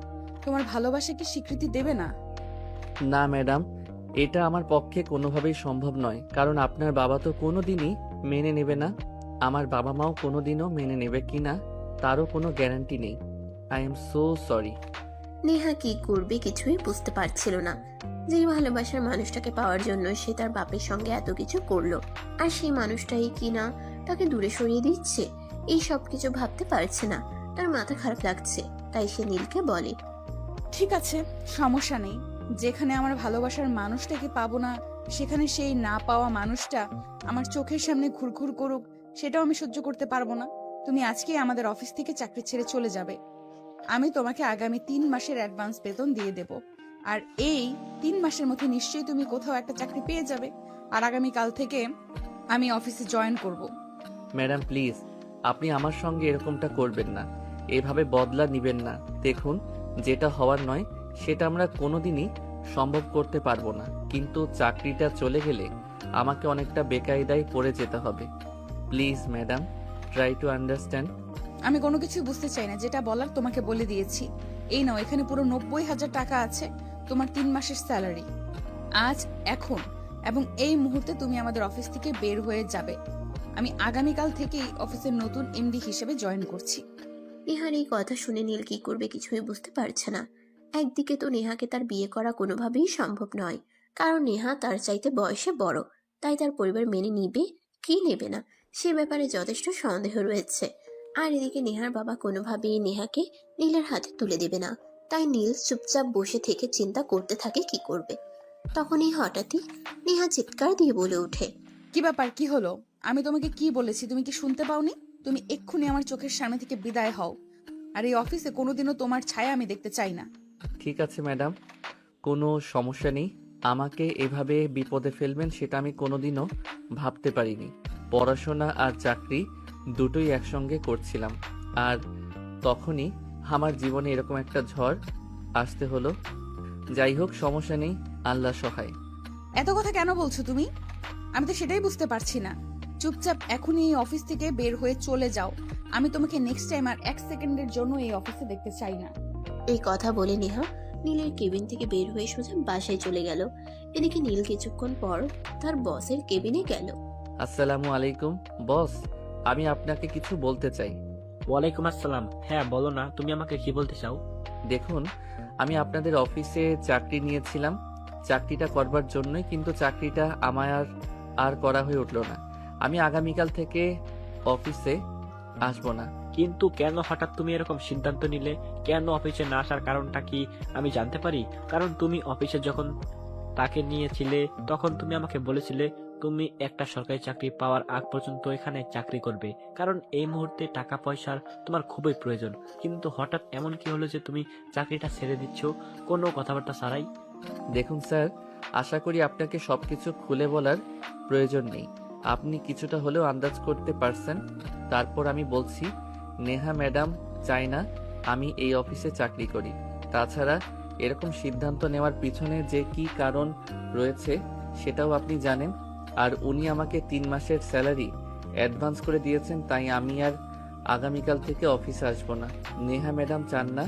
তোমার ভালোবাসাকে স্বীকৃতি দেবে না? না ম্যাডাম, এটা আমার পক্ষে কোনোভাবেই সম্ভব নয়। কারণ আপনার বাবা তো কোনোদিনই মেনে নেবে না, আমার বাবা মাও কোনোদিনও মেনে নেবে কিনা তারও কোনো গ্যারান্টি নেই। I am so sorry. Neha কি করবে কিছুই বুঝতে পারছিল না। যেই ভালোবাসার মানুষটাকে পাওয়ার জন্য সে তার বাপের সঙ্গে এত কিছু করলো, আর সেই মানুষটাই কি না তাকে দূরে সরিয়ে দিচ্ছে। এই সব কিছু ভাবতে পারছে না, তার মাথা খারাপ লাগছে। তাই সে নীলকে বলে, ঠিক আছে, সমস্যা নেই। যেখানে আমার ভালোবাসার মানুষটাকে পাবো না, সেখানে সেই না পাওয়া মানুষটা আমার চোখের সামনে ঘুরঘুর করুক, সেটাও আমি সহ্য করতে পারবো না। তুমি আজকেই আমাদের অফিস থেকে চাকরি ছেড়ে চলে যাবে। আমি তোমাকে আগামী 3 মাসের অ্যাডভান্স বেতন দিয়ে দেব। আর এই 3 মাসের মধ্যে নিশ্চয়ই তুমি কোথাও একটা চাকরি পেয়ে যাবে। আর আগামী কাল থেকে আমি অফিসে জয়েন করব। ম্যাডাম প্লিজ, আপনি আমার সঙ্গে এরকমটা করবেন না, এভাবে বদলা নিবেন না। দেখুন, যেটা হওয়ার নয় সেটা আমরা কোনোদিনই সম্ভব করতে পারবো না। কিন্তু চাকরিটা চলে গেলে আমাকে অনেকটা বেকায়দায় পড়ে যেতে হবে। Please madam, try to understand. আমি কোনো কিছু বুঝতে চাই না, যেটা বলার তোমাকে বলে দিয়েছি। এই নাও, এখানে পুরো 90,000 টাকা আছে, তোমার 3 মাসের স্যালারি। আজ, এখন এবং এই মুহূর্তে তুমি আমাদের অফিস থেকে বের হয়ে যাবে। আমি আগামীকাল থেকেই অফিসের নতুন এমডি হিসেবে জয়েন করছি। নেহার এই কথা শুনে নীল কি করবে কিছুই বুঝতে পারছে না। একদিকে তো নেহাকে তার বিয়ে করা কোনোভাবেই সম্ভব নয়, কারণ নেহা তার চাইতে বয়সে বড়। তাই তার পরিবার মেনে নিবে কি নেবে না সে ব্যাপারে যথেষ্ট সন্দেহ রয়েছে। আর এদিকে নেহার বাবা কোনোভাবেই নেহাকে নীলের হাতে তুলে দেবে না। তাই নীল চুপচাপ বসে থেকে চিন্তা করতে থাকে কি করবে। তখনই হঠাৎই নেহা চিৎকার দিয়ে বলে ওঠে। কি ব্যাপার, কি হলো? আমি তোমাকে কি বলেছি তুমি কি শুনতে পাওনি? তুমি এক্ষুনি আমার চোখের সামনে থেকে বিদায় হও। আর এই অফিসে কোনোদিনও তোমার ছায়া আমি দেখতে চাই না। ঠিক আছে ম্যাডাম, কোনো সমস্যা নেই। আমাকে এভাবে বিপদে ফেলবেন সেটা আমি কোনোদিনও ভাবতে পারিনি। পড়াশোনা আর চাকরি দুটোই একসঙ্গে করছিলাম, আর তখনই আমার জীবনে এরকম একটা ঝড় আসতে হলো। যাই হোক, সমস্যা নেই, আল্লাহ সহায়। এত কথা কেন বলছো তুমি? আমি তো সেটাই বুঝতে পারছি না। চুপচাপ এখনই এই অফিস থেকে বের হয়ে চলে যাও। আমি তোমাকে নেক্সট টাইম আর 1 সেকেন্ডের জন্য এই অফিসে দেখতে চাই না। এই কথা বলে নেহা নীলের কেবিন থেকে বের হয়ে সোজা বাসায় চলে গেল। এদিকে নীল কিছুক্ষণ পর তার বসের কেবিনে গেল। আসসালামু আলাইকুম বস, আমি আপনাকে কিছু বলতে চাই। ওয়ালাইকুম আসসালাম। হ্যাঁ বলো না, তুমি আমাকে কি বলতে চাও? দেখুন, আমি আপনাদের অফিসে চাকরি নিয়েছিলাম চাকরিটা করবার জন্যই, কিন্তু চাকরিটা আমার আর করা হয়ে উঠলো না। আমি আগামীকাল থেকে অফিসে আসবো না। কিন্তু কেন হঠাৎ তুমি এরকম সিদ্ধান্ত নিলে? কেন অফিসে না আসার কারণটা কি আমি জানতে পারি? কারণ তুমি অফিসে যখন তাকে নিয়েছিলে তখন তুমি আমাকে বলেছিলে তুমি একটা সরকারি চাকরি পাওয়ার আগ পর্যন্ত এখানে চাকরি করবে, কারণ এই মুহূর্তে টাকা পয়সার তোমার খুবই প্রয়োজন। কিন্তু হঠাৎ এমন কি হলো যে তুমি চাকরিটা ছেড়ে দিচ্ছ কোনো কথাবার্তা ছাড়াই? দেখুন স্যার, আশা করি আপনাকে সবকিছু খুলে বলার প্রয়োজন নেই। আপনি কিছুটা হলেও আন্দাজ করতে পারছেন। তারপর আমি বলছি, নেহা ম্যাডাম চায় না আমি এই অফিসে চাকরি করি। তাছাড়া এরকম সিদ্ধান্ত নেওয়ার পিছনে যে কি কারণ রয়েছে সেটাও আপনি জানেন। আর উনি আমাকে 3 মাসের স্যালারি অ্যাডভান্স করে দিয়েছেন, তাই আমি আর আগামীকাল থেকে অফিসে আসবো না। নেহা ম্যাডাম চান না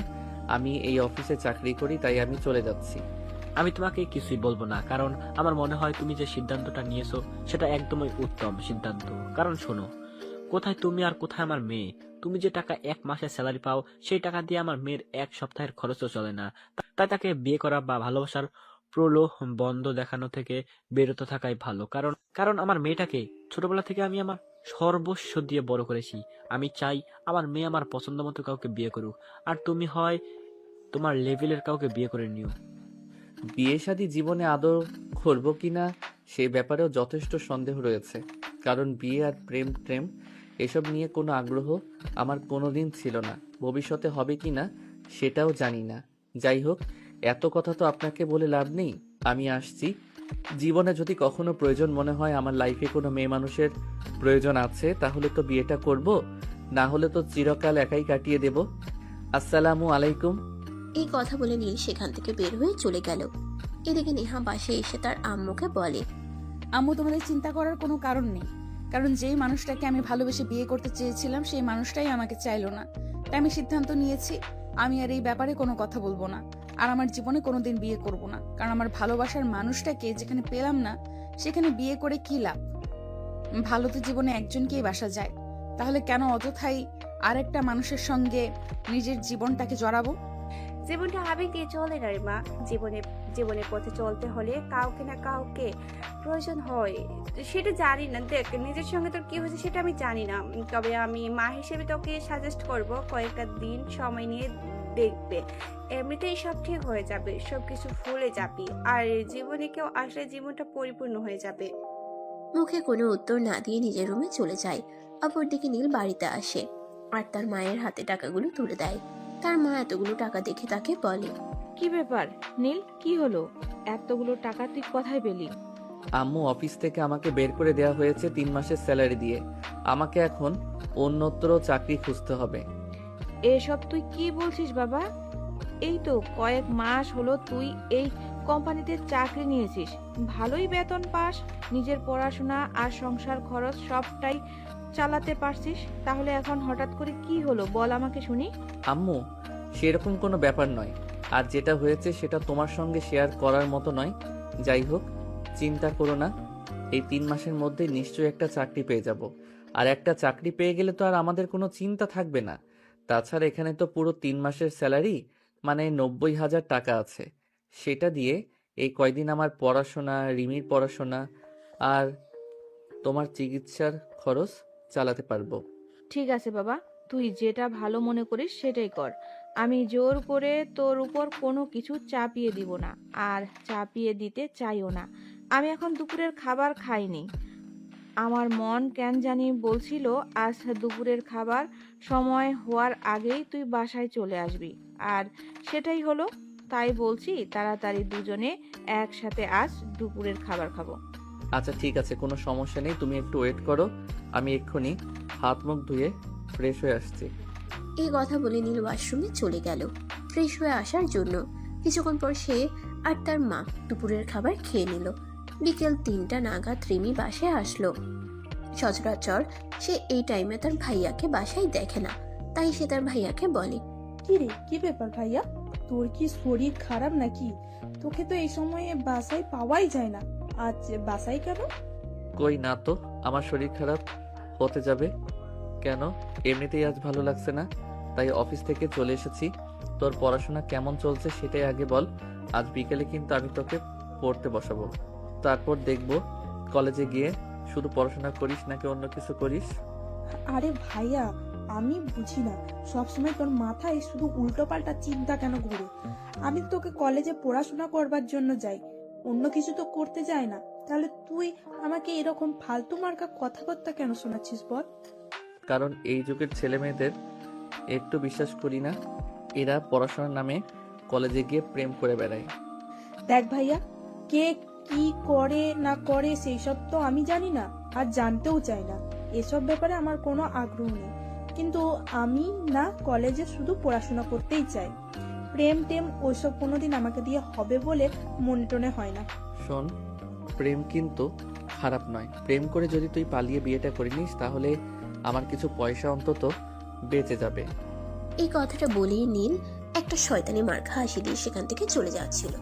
আমি এই অফিসে চাকরি করি, তাই আমি চলে যাচ্ছি। আমি তোমাকে কিছুই বলবো না, কারণ আমার মনে হয় তুমি যে সিদ্ধান্তটা নিয়েছো সেটা একদমই উত্তম সিদ্ধান্ত। কারণ শোনো, কোথায় তুমি আর কোথায় আমার মেয়ে? তুমি যে টাকা 1 মাসের স্যালারি পাও সেই টাকা দিয়ে আমার মেয়ের 1 সপ্তাহের খরচও চলে না। তাই তাকে বিয়ে করা বা ভালোবাসার প্রলোভ বন্ধ দেখানো থেকে বিরত থাকাই ভালো। কারণ কারণ আমার মেয়েটাকে ছোটবেলা থেকে আমি আমার সর্বস্ব দিয়ে বড় করেছি। আমি চাই আমার মেয়ে আমার পছন্দ মতো কাউকে বিয়ে করুক, আর তুমি হয় তোমার লেভেলের কাউকে বিয়ে করে নিও। বিয়ে শাদী জীবনে আদৌ করবো কিনা সে ব্যাপারেও যথেষ্ট সন্দেহ রয়েছে, কারণ বিয়ে আর প্রেম প্রেম এসব নিয়ে কোনো আগ্রহ আমার কোনোদিন ছিল না। ভবিষ্যতে হবে কিনা সেটাও জানি না। যাই হোক, এত কথা তো আপনাকে বলে লাভ নেই, আমি আসছি। জীবনে যদি কখনো প্রয়োজন মনে হয় আমার লাইফে কোনো মেয়ে মানুষের প্রয়োজন আছে, তাহলে তো বিয়েটা করব, না হলে তো চিরকাল একাই কাটিয়ে দেব। আসসালামু আলাইকুম। এই কথা বলে নীল সেখান থেকে বের হয়ে চলে গেল। এদিকে নেহা বাসায় এসে তার আম্মুকে বলে। আম্মু, তোমাদের চিন্তা করার কোনো কারণ নেই, কারণ যেই মানুষটাকে আমি ভালোবেসে বিয়ে করতে চেয়েছিলাম সেই মানুষটাই আমাকে চাইলো না। তাই আমি সিদ্ধান্ত নিয়েছি আমি আর এই ব্যাপারে কোনো কথা বলবো না, আর আমার জীবনে কোনোদিন বিয়ে করব না। কারণ আমার ভালোবাসার মানুষটাকে যেখানে পেলাম না সেখানে বিয়ে করে কি লাভ? ভালো তো জীবনে একজনকেই বাসা যায়, তাহলে কেন অযথাই আরেকটা মানুষের সঙ্গে নিজের জীবনটাকে জড়াবো? জীবনটা আবেগ দিয়ে চলে না রে মা। জীবনের পথে চলতে হলে কাউকে না কাউকে প্রয়োজন হয়, সেটা জানি না। দেখ, নিজের সঙ্গে তোর কি হয়েছে সেটা আমি জানি না, তবে আমি মা হিসেবে তোকে সাজেস্ট করব কয়েকটা দিন সময় নিয়ে দেখবে, এমনিতেই সব ঠিক হয়ে যাবে, সবকিছু ভুলে যাবি, আর জীবনে কেউ আসলে জীবনটা পরিপূর্ণ হয়ে যাবে। মুখে কোনো উত্তর না দিয়ে নিজের রুমে চলে যায়। অপরদিকে নীল বাড়িতে আসে আর তার মায়ের হাতে টাকাগুলো তুলে দেয়। তার মা এতগুলো টাকা দেখে তাকে বলে। কি ব্যাপার নীল, কি হলো? এতগুলো টাকা তুই কোথায় পেলি? আম্মু, অফিস থেকে আমাকে বের করে দেওয়া হয়েছে 3 মাসের স্যালারি দিয়ে। আমাকে এখন অন্যত্র চাকরি খুঁজতে হবে। এসব তুই কি বলছিস বাবা? এই তো কয়েক মাস হলো তুই এই কোম্পানিতে চাকরি নিয়েছিস, ভালোই বেতন পাস, নিজের পড়াশোনা আর সংসার খরচ সবটাই চালাতে পারছিস, তাহলে এখন হঠাৎ করে কি হলো বল আমাকে শুনি। আম্মু, সেরকম কোনো ব্যাপার নয়, আর যেটা হয়েছে সেটা তোমার সঙ্গে শেয়ার করার মতো নয়। যাই হোক, চিন্তা করো না, এই 3 মাসের মধ্যে নিশ্চয়ই একটা চাকরি পেয়ে যাব। আর একটা চাকরি পেয়ে গেলে তো আর আমাদের কোনো চিন্তা থাকবে না। তাছাড়া এখানে তো পুরো 3 মাসের স্যালারি মানে 90,000 টাকা আছে। সেটা দিয়ে এই কয়দিন আমার পড়াশোনা, রিমির পড়াশোনা আর তোমার চিকিৎসার খরচ চালাতে পারবো। ঠিক আছে বাবা, তুই যেটা ভালো মনে করিস সেটাই কর। আমি জোর করে তোর উপর কোনো কিছু চাপিয়ে দিব না, আর চাপিয়ে দিতে চাইও না। আমি এখন দুপুরের খাবার খাইনি। আমার মন কেন জানি বলছিল আজ দুপুরের খাবার সময় হওয়ার আগেই তুই বাসায় চলে আসবি, আর সেটাই হলো। তাই বলছি তাড়াতাড়ি দুজনে একসাথে আজ দুপুরের খাবার খাবো। আচ্ছা ঠিক আছে, কোনো সমস্যা নেই, তুমি একটু ওয়েট করো, আমি এক্ষুনি হাত মুখ ধুয়ে ফ্রেশ হয়ে আসছি। এই কথা বলে নীল ওয়াশরুমে চলে গেল ফ্রেশ হয়ে আসার জন্য। কিছুক্ষণ পর সে আর তার মা দুপুরের খাবার খেয়ে নিল। বিকেল 3টা নাগাদ রিমি বাসায় আসলো। সচরাচর সে এই টাইমে তার ভাইয়াকে বাসায় দেখে না, তাই সে তার ভাইয়াকে বলে, কি রে, কি ব্যাপার ভাইয়া? তোর কি শরীর খারাপ নাকি? তোকে তো এই সময়ে বাসায় পাওয়াই যায় না, আজ বাসায় কেন? কই না তো, আমার শরীর খারাপ হতে যাবে কেন? এমনিতেই আজ ভালো লাগছে না, তাই অফিস থেকে চলে এসেছি। তোর পড়াশোনা কেমন চলছে সেটাই আগে বল। আজ বিকেলে কিন্তু আমি তোকে পড়তে বসাবো, তারপর দেখবো কলেজে গিয়ে শুধু পড়াশোনা করিস নাকি অন্য কিছু করিস। আরে ভাইয়া, আমি বুঝি না সবসময় তোর মাথায় শুধু উল্টোপাল্টা চিন্তা কেন ঘুরে। আমি তোকে কলেজে পড়াশোনা করবার জন্য যাই, অন্য কিছু তো করতে যাই না। তাহলে তুই আমাকে এরকম ফালতু মার্কা কথাবার্তা কেন শোনাচ্ছিস বল? কারণ এই যুগের ছেলে মেয়েদের একটু বিশ্বাস করি না, এরা পড়াশোনার নামে কলেজে গিয়ে প্রেম করে বেড়ায়। দেখ ভাইয়া, কে কি করে না করে সেই সব তো আমি জানি না, আর জানতেও চাই না। এসব ব্যাপারে আমার কোনো আগ্রহ নেই। কিন্তু আমি না কলেজে শুধু পড়াশোনা করতেই চাই। প্রেম টেম ওইসব কোনোদিন আমাকে দিয়ে হবে বলে মনে টনে হয় না। শোন, প্রেম কিন্তু খারাপ নয়। প্রেম করে যদি তুই পালিয়ে বিয়েটা করে নিস তাহলে আমার কিছু পয়সা অন্তত বেঁচে যাবে। এই কথাটা বলেই নীল একটা শয়তানি মার্কা হাসি দিয়ে সেখান থেকে চলে যাচ্ছিল।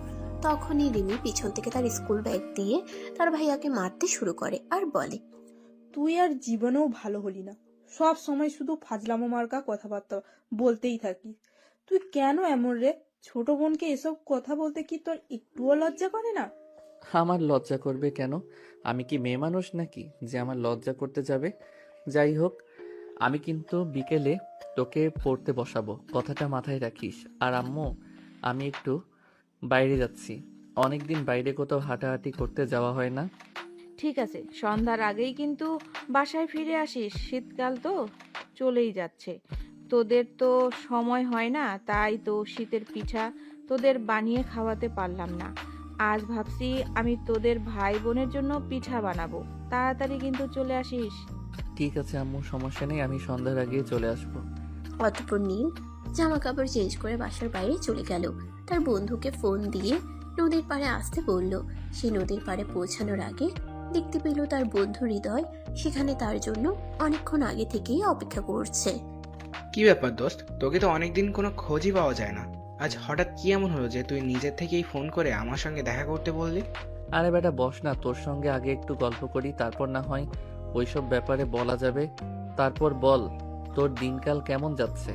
তখনই রিমি পিছন থেকে তার স্কুল ব্যাগ দিয়ে তার ভাইয়াকে মারতে শুরু করে আর বলে, তুই আর জীবনেও ভালো হলি না, সব সময় শুধু ফাজলামো মার্কা কথাবার্তা বলতেই থাকিস। তুই কেন এমন রে? ছোট বোনকে এসব কথা বলতে কি তোর একটুও লজ্জা করে না? আমার লজ্জা করবে কেন? আমি কি মেয়ে মানুষ নাকি যে আমার লজ্জা করতে যাবে? যাই হোক, আমি কিন্তু বিকেলে তোকে পড়তে বসাবো, কথাটা মাথায় রাখিস। আর আম্মু, আমি একটু বাইরে যাচ্ছি, অনেকদিন বাইরে কোথাও হাঁটাহাঁটি করতে যাওয়া হয় না। ঠিক আছে, সন্ধ্যার আগেই কিন্তু বাসায় ফিরে আসিস, শীতকাল তো চলেই যাচ্ছে। তোদের তো সময় হয় না, তাই তো শীতের পিঠা তোদের বানিয়ে খাওয়াতে পারলাম না। আজ ভাবছি আমি তোদের ভাই বোনের জন্য পিঠা বানাবো, তাড়াতাড়ি কিন্তু চলে আসিস। ঠিক আছে আম্মু, সমস্যা নেই, আমি সন্ধ্যার আগে চলে আসবো। অতঃপর নীল জামা কাপড় চেঞ্জ করে বাসার বাইরে চলে গেল। তার বন্ধুকে ফোন দিয়ে নদীর পাড়ে আসতে বলল। সে নদীর পাড়ে পৌঁছানোর আগে দেখতে পেল তার বন্ধু হৃদয় সেখানে তার জন্য অনেকক্ষণ আগে থেকেই অপেক্ষা করছে। কি ব্যাপার দোস্ত, তোকে তো অনেকদিন কোনো খোঁজই পাওয়া যায় না। আজ হঠাৎ কি এমন হলো যে তুই নিজের থেকেই ফোন করে আমার সঙ্গে দেখা করতে বললি? আরে বেটা বস না, তোর সঙ্গে আগে একটু গল্প করি, তারপর না হয় ওইসব ব্যাপারে বলা যাবে। তারপর বল, তোর দিনকাল কেমন যাচ্ছে?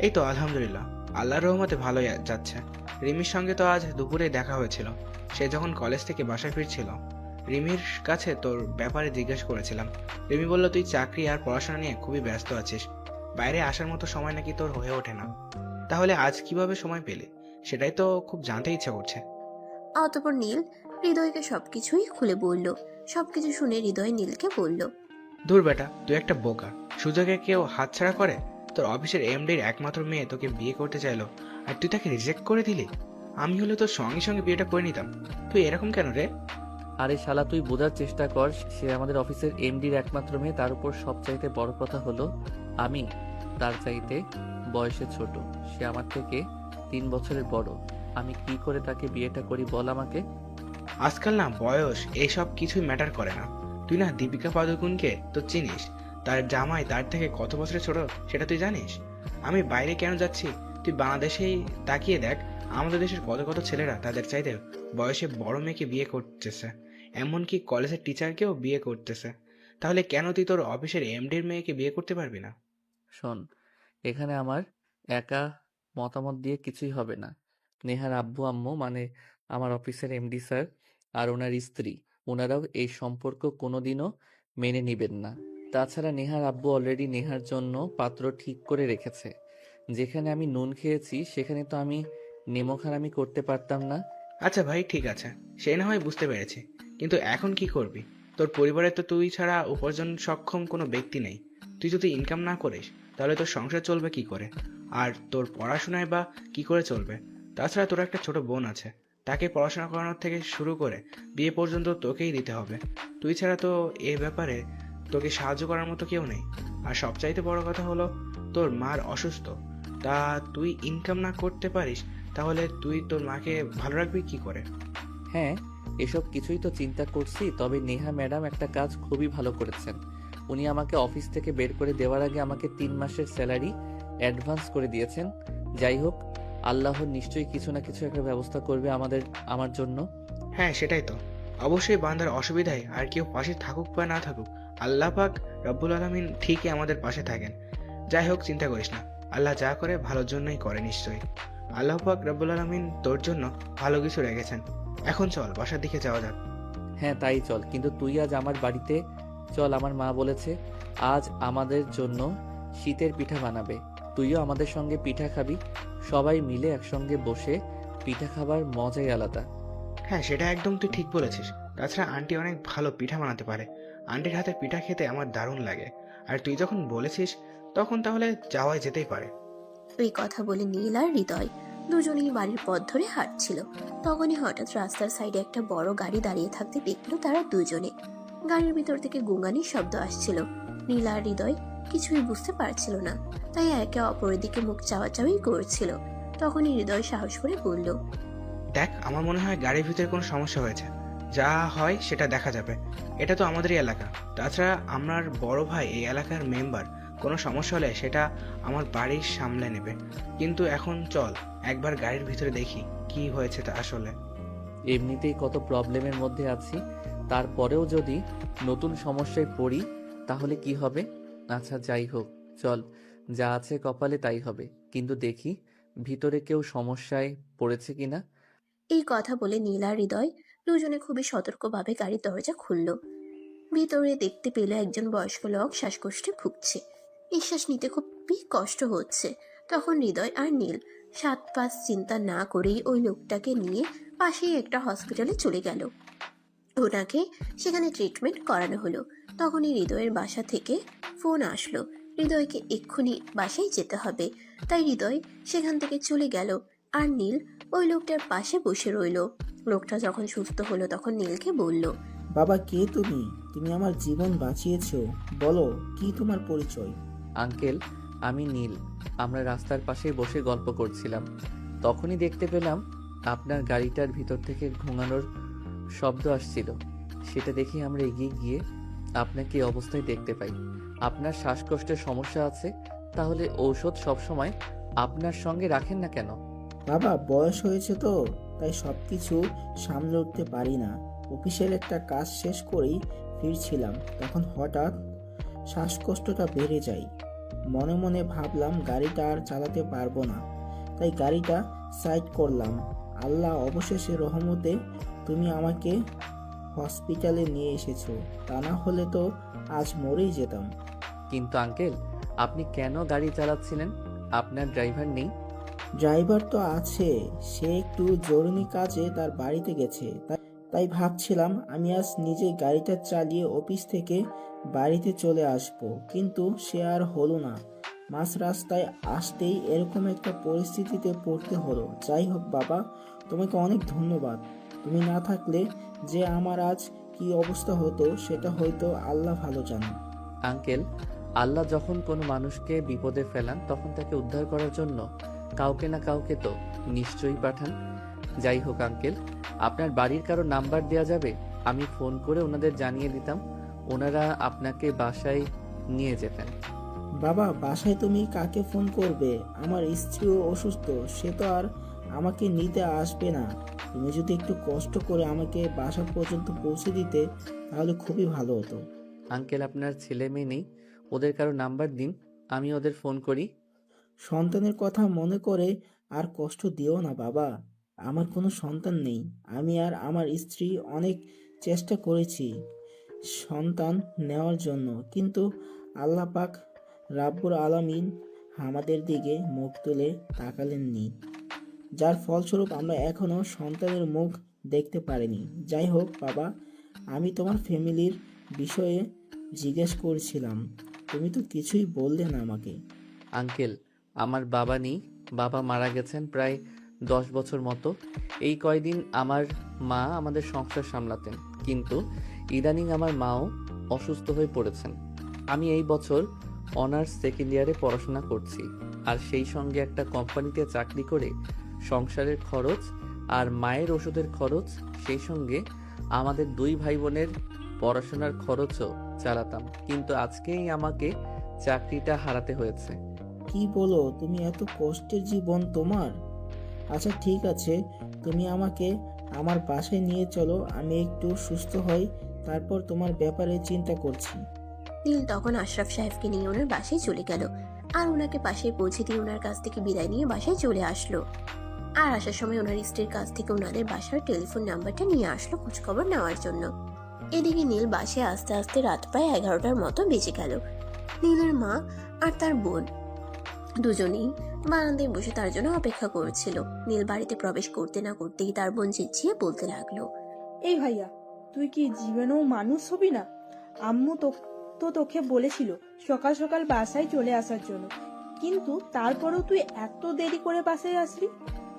এই তো আলহামদুলিল্লাহ, আল্লাহর রহমতে ভালোই যাচ্ছে। রিমির সঙ্গে তো আজ দুপুরে দেখা হয়েছিল। সে যখন কলেজ থেকে বাসায় ফিরছিল, রিমির কাছে তোর ব্যাপারে জিজ্ঞেস করেছিলাম। রিমি বলল তুই চাকরি আর পড়াশোনা নিয়ে খুবই ব্যস্ত আছিস, বাইরে আসার মতো সময় নাকি তোর হয়ে ওঠে না। তাহলে আজ কিভাবে সময় পেলে সেটাই তো খুব জানতে ইচ্ছা করছে। অতঃপর নীল হৃদয়কে সবকিছুই খুলে বলল। সবকিছু শুনে হৃদয় নীলকে বলল, দূর বেটা, তুই একটা বোকা। সুযোগে কেউ হাতছাড়া করে? তোর অফিসের এমডির একমাত্র মেয়ে তোকে বিয়ে করতে চাইলো আর তুই তাকে রিজেক্ট করে দিলি। আমি হলে তোর সঙ্গে সঙ্গে বিয়েটা করে নিতাম। তুই এরকম কেন রে? আরে শালা, তুই বোঝার চেষ্টা কর, সে আমাদের অফিসের এমডির একমাত্র মেয়ে, তার উপর সবচাইতে বড় কথা হলো আমি তার চাইতে বয়সে ছোট। সে আমার থেকে 3 বছরের বড়। আমি কি করে তাকে বিয়েটা করি বল আমাকে? আজকাল না বয়স এইসব কিছুই ম্যাটার করে না। তুই না দীপিকা পাদুকোনকে তো চিনিস? তার জামাই তার থেকে কত বছরের ছোট সেটা তুই জানিস? আমি বাইরে কেন যাচ্ছি, তুই বাংলাদেশেই তাকিয়ে দেখ। আমাদের দেশের কত কত ছেলেরা তাদের চাইতে বয়সে বড় মেয়েকে বিয়ে করতেছে, এমনকি কলেজের টিচারকেও বিয়ে করতেছে। তাহলে কেন তুই তোর অফিসের এমডির মেয়েকে বিয়ে করতে পারবি না? শোন, এখানে আমার একা মতামত দিয়ে কিছুই হবে না। নেহার আব্বু আম্মু মানে আমার অফিসের এমডি স্যার আর ওনার স্ত্রী, ওনারাও এই সম্পর্ক কোনোদিনও মেনে নিবেন না। তাছাড়া নেহার আব্বু অলরেডি নেহার জন্য পাত্র ঠিক করে রেখেছে। যেখানে আমি নুন খেয়েছি সেখানে তো আমি নেমোখারামি করতে পারতাম না। আচ্ছা ভাই, ঠিক আছে, সে না হয় বুঝতে পেরেছি, কিন্তু এখন কি করবি? তোর পরিবারে তো তুই ছাড়া উপার্জন সক্ষম কোনো ব্যক্তি নেই। তুই যদি ইনকাম না করিস তাহলে তোর সংসার চলবে কি করে? আর তোর পড়াশোনায় বা কি করে চলবে? তাছাড়া তোর একটা ছোট বোন আছে, তাকে পড়াশোনা করানোর থেকে শুরু করে বিয়ে পর্যন্ত তোকেই দিতে হবে। তুই ছাড়া তো এ ব্যাপারে তোকে সাহায্য করার মতো কেউ নেই। আর সবচাইতে বড় কথা হলো তোর মার অসুস্থ। তা তুই ইনকাম না করতে পারিস তাহলে তুই তোর মাকে ভালো রাখবি কি করে? হ্যাঁ, এসব কিছুই তো চিন্তা করছি, তবে নেহা ম্যাডাম একটা কাজ খুবই ভালো করেছেন। উনি আমাকে অফিস থেকে বের করে দেওয়ার আগে আমাকে 3 মাসের স্যালারি অ্যাডভান্স করে দিয়েছেন। যাই হোক, আল্লাহ নিশ্চয়ই কিছু না কিছু একটা ব্যবস্থা করবে আমার জন্য। হ্যাঁ, সেটাই তো। অবশ্যই বান্দার অসুবিধায় আর কেউ পাশে থাকুক বা না থাকুক, আল্লাহ পাক রব্বুল আলামিন ঠিকই আমাদের পাশে থাকেন। যাই হোক, চিন্তা করিস না, আল্লাহ যা করে ভালোর জন্যই করে নিশ্চয়ই। আল্লাহ পাক রব্বুল আলামিন তোর জন্য ভালো কিছু রেখেছেন। এখন চল বাসার দিকে যাওয়া যাক। হ্যাঁ তাই চল, কিন্তু তুই আজ আমার বাড়িতে চল। আমার মা বলেছে আজ আমাদের জন্য শীতের পিঠা বানাবে। তুইও আমাদের সঙ্গে পিঠা খাবি। সবাই মিলে একসঙ্গে বসে পিঠা খাবার মজাই আলাদা। হ্যাঁ, সেটা একদম তুই ঠিক বলেছিস। তাছাড়া আন্টি অনেক ভালো পিঠা বানাতে পারে। আন্টির হাতে পিঠা খেতে আমার দারুণ লাগে। আর তুই যখন বলেছিস তখন তাহলে যাওয়াই যেতেই পারে। এই কথা বলে নীল আর হৃদয় দুজনেই বাড়ির পথ ধরে হাঁটছিল। তখনই হঠাৎ রাস্তার সাইডে একটা বড় গাড়ি দাঁড়িয়ে থাকতে দেখলো তারা দুজনে। গাড়ির ভিতর থেকে গুঙানির শব্দ আসছিল। নীল আর হৃদয় কিছুই বুঝতে পারছিল না, তাই একে অপরের দিকে মুখ চাওয়াচাওয়ি করছিল। তখনই হৃদয় সাহস করে বলল, দেখ, আমার মনে হয় গাড়ির ভিতরে কোনো সমস্যা হয়েছে। যা হয় সেটা দেখা যাবে। এটা তো আমাদেরই এলাকা। তাছাড়া আমার বড় ভাই এই এলাকার মেম্বার। কোনো সমস্যা হলে সেটা আমার বাড়ির সামলে নেবে। কিন্তু এখন চল একবার গাড়ির ভিতরে দেখি কি হয়েছে তা আসলে। এমনিতেই কত প্রবলেমের মধ্যে আছি, তারপরেও যদি নতুন সমস্যায় পড়ি তাহলে কি হবে? আচ্ছা যাই হোক, চল, যা আছে কপালে তাই হবে। কিন্তু দেখি ভিতরে কেউ সমস্যায় পড়েছে কিনা। এই কথা বলে নীল আর হৃদয় দুজনে খুবই সতর্কভাবে গাড়ির দরজা খুলল। ভিতরে দেখতে পেল একজন বয়স্ক লোক শ্বাসকষ্টে ভুগছে। নিঃশ্বাস নিতে খুবই কষ্ট হচ্ছে। তখন হৃদয় আর নীল 7-5 চিন্তা না করেই ওই লোকটাকে নিয়ে পাশেই একটা হসপিটালে চলে গেল। ওনাকে সেখানে ট্রিটমেন্ট করানো হলো। তখনই হৃদয়ের বাসা থেকে ফোন আসলো, হৃদয়কে এক্ষুনি বাসায় যেতে হবে। তাই হৃদয় সেখান থেকে চলে গেল আর নীল ওই লোকটার পাশে বসে রইল। লোকটা যখন সুস্থ হলো তখন নীলকে বলল, বাবা, কে তুমি? তুমি আমার জীবন বাঁচিয়েছো। বলো, কি তোমার পরিচয়? আঙ্কেল, আমি নীল। আমরা রাস্তার পাশে বসে গল্প করছিলাম, তখনই দেখতে পেলাম আপনার গাড়িটার ভিতর থেকে ঘুমানোর শব্দ আসছিল। সেটা দেখে আমরা এগিয়ে গিয়ে আপনাকে এই অবস্থায় দেখতে পাই। আপনার শ্বাসকষ্টের সমস্যা আছে, তাহলে ঔষধ সবসময় আপনার সঙ্গে রাখেন না কেন? বাবা, বয়স হয়েছে তো, তাই সবকিছু সামলে উঠতে পারি না। অফিসের একটা কাজ শেষ করেই ফিরছিলাম, তখন হঠাৎ শ্বাসকষ্টটা বেড়ে যায়। মনে মনে ভাবলাম গাড়িটা আর চালাতে পারবো না, তাই গাড়িটা সাইড করলাম। আল্লাহ অবশেষে রহমতে তুমি আমাকে হসপিটালে নিয়ে এসেছো, তা না হলে তো আজ মরেই যেতাম। কিন্তু আঙ্কেল, আপনি কেন গাড়ি চালাচ্ছিলেন? আপনার ড্রাইভার নেই? ড্রাইভার তো আছে, সে একটু জরুরি কাজে তার বাড়িতে গেছে। তাই ভাবছিলাম আমি আজ নিজে গাড়িটা চালিয়ে অফিস থেকে বাড়িতে চলে আসব, কিন্তু সে আর হলো না। মাঝ রাস্তায় আসতেই এরকম একটা পরিস্থিতিতে পড়তে হলো। যাই হোক বাবা, তোমাকে অনেক ধন্যবাদ। তুমি না থাকলে যে আমার আজ কি অবস্থা হতো সেটা হয়তো আল্লাহ ভালো জানে। আঙ্কেল, আল্লাহ যখন কোনো মানুষকে বিপদে ফেলান তখন তাকে উদ্ধার করার জন্য কাউকে না কাউকে তো নিশ্চয়ই পাঠান। যাই হোক আঙ্কেল, আপনার বাড়ির কারো নাম্বার দেওয়া যাবে? আমি ফোন করে ওনাদের জানিয়ে দিতাম, ওনারা আপনাকে বাসায় নিয়ে যেতেন। বাবা, বাসায় তুমি কাকে ফোন করবে? আমার স্ত্রীও অসুস্থ, সে তো আর আমাকে নিতে আসবে না। তুমি যদি একটু কষ্ট করে আমাকে বাসা পর্যন্ত পৌঁছে দিতে তাহলে খুবই ভালো হতো। আঙ্কেল, আপনার ছেলে মেয়ে নেই? ওদের কারো নাম্বার দিন, আমি ওদের ফোন করি। সন্তানের কথা মনে করে আর কষ্ট দিও না বাবা। আমার কোনো সন্তান নেই। আমি আর আমার স্ত্রী অনেক চেষ্টা করেছি সন্তান নেওয়ার জন্য, কিন্তু আল্লাহ পাক রাব্বুল আলামিন আমাদের দিকে মুখ তুলে তাকালেননি, যার ফলস্বরূপ আমরা এখনো সন্তানের মুখ দেখতে পারিনি। যাই হোক বাবা, আমি তোমার ফ্যামিলির বিষয়ে জিজ্ঞেস করছিলাম, তুমি তো কিছুই বললে না আমাকে। আঙ্কেল, আমার বাবা নেই। বাবা মারা গেছেন প্রায় 10 বছর মতো। এই কয়দিন আমার মা আমাদের সংসার সামলাতেন, কিন্তু ইদানিং আমার মাও অসুস্থ হয়ে পড়েছেন। আমি এই বছর অনার্স সেকেন্ড ইয়ারে পড়াশোনা করছি, আর সেই সঙ্গে একটা কোম্পানিতে চাকরি করে সংসারের খরচ আর মায়ের ওষুধের খরচ, সেই সঙ্গে আমাদের 2 ভাই বোনের পড়াশোনার খরচও চালাতাম। কিন্তু আজকেই আমাকে চাকরিটা হারাতে হয়েছে। কি বলো তুমি, এত কষ্টের জীবন তোমার? আচ্ছা ঠিক আছে, তুমি আমাকে আমার বাসায় নিয়ে চলো, আমি একটু সুস্থ হই, তারপর তোমার ব্যাপারে চিন্তা করছি। নীল তখন আশরাফ সাহেবকে নিয়ে ওনার বাসায় চলে গেল, আর ওনাকে বাসায় পৌঁছে দিয়ে ওনার কাছ থেকে বিদায় নিয়ে বাসায় চলে আসলো। আর আসার সময় ওনার স্ত্রীর কাছ থেকে ওনাদের বাসার টেলিফোন নাম্বারটা নিয়ে আসলো খোঁজখবর নেওয়ার জন্য। এদিকে নীল বাসায় আস্তে আস্তে রাত প্রায় 11টার মতো বেজে গেল। নীলের মা আর তার বোন দুজনেই বারান্দায় বসে তার জন্য অপেক্ষা করছিল। নীল বাড়িতে প্রবেশ করতে না করতেই তার বোন চেঁচিয়ে বলতে লাগলো, এই ভাইয়া, তুই কি জীবনেও মানুষ হবি না? আম্মু তো তোকে বলেছিল সকাল সকাল বাসায় চলে আসার জন্য, কিন্তু তারপরেও তুই এত দেরি করে বাসায় আসলি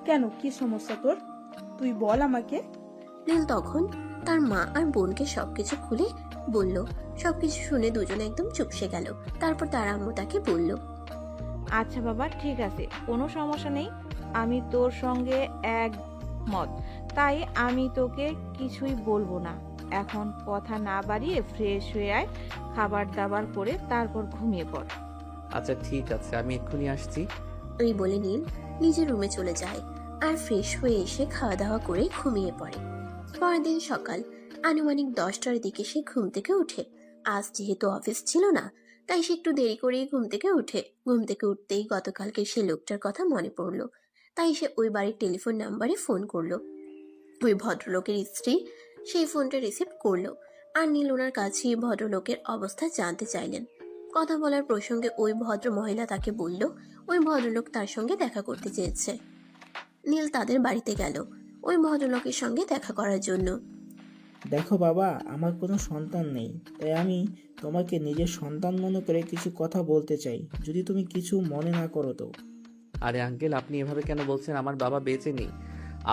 কেন? কি সমস্যা তোর? তুই বল আমাকে। নীল তখন তার মা আর বোনকে সবকিছু খুলে বলল। সবকিছু শুনে দুজনে একদম চুপসে গেল। তারপর তার আম্মু তাকে বলল, আচ্ছা বাবা, ঠিক আছে, কোনো সমস্যা নেই, আমি তোর সঙ্গে একমত, তাই আমি তোকে কিছুই বলবো না। এখন কথা না বাড়িয়ে ফ্রেশ হয়ে আয়, খাবার দাবার করে তারপর ঘুমিয়ে পড়। আচ্ছা ঠিক আছে, আমি এক্ষুনি আসছি। ওই বলে নীল নিজের রুমে চলে যায় আর ফ্রেশ হয়ে এসে খাওয়া দাওয়া করে ঘুমিয়ে পড়ে। পরের দিন সকাল আনুমানিক 10টার দিকে সে ঘুম থেকে উঠে। আজ যেহেতু অফিস ছিল না, তাই সে একটু দেরি করেই ঘুম থেকে উঠে। ঘুম থেকে উঠতেই গতকালকে সে লোকটার কথা মনে পড়লো, তাই সে ওই বাড়ির টেলিফোন নাম্বারে ফোন করলো। ওই ভদ্রলোকের স্ত্রী সেই ফোনটা রিসিভ করলো, আর নীল ওনার কাছে ভদ্রলোকের অবস্থা জানতে চাইলেন। কথা বলার প্রসঙ্গে ওই ভদ্র মহিলা তাকে বলল ওই ভদ্রলোক তার সঙ্গে দেখা করতে চেয়েছে। নীল তাদের বাড়িতে গেল ওই ভদ্রলোকের সঙ্গে দেখা করার জন্য। দেখো বাবা, আমার কোনো সন্তান নেই, তাই আমি তোমাকে নিজের সন্তান মনে করে কিছু কথা বলতে চাই, যদি তুমি কিছু মনে না করো তো। আরে আঙ্কেল, আপনি এভাবে কেন বলছেন? আমার বাবা বেঁচে নেই।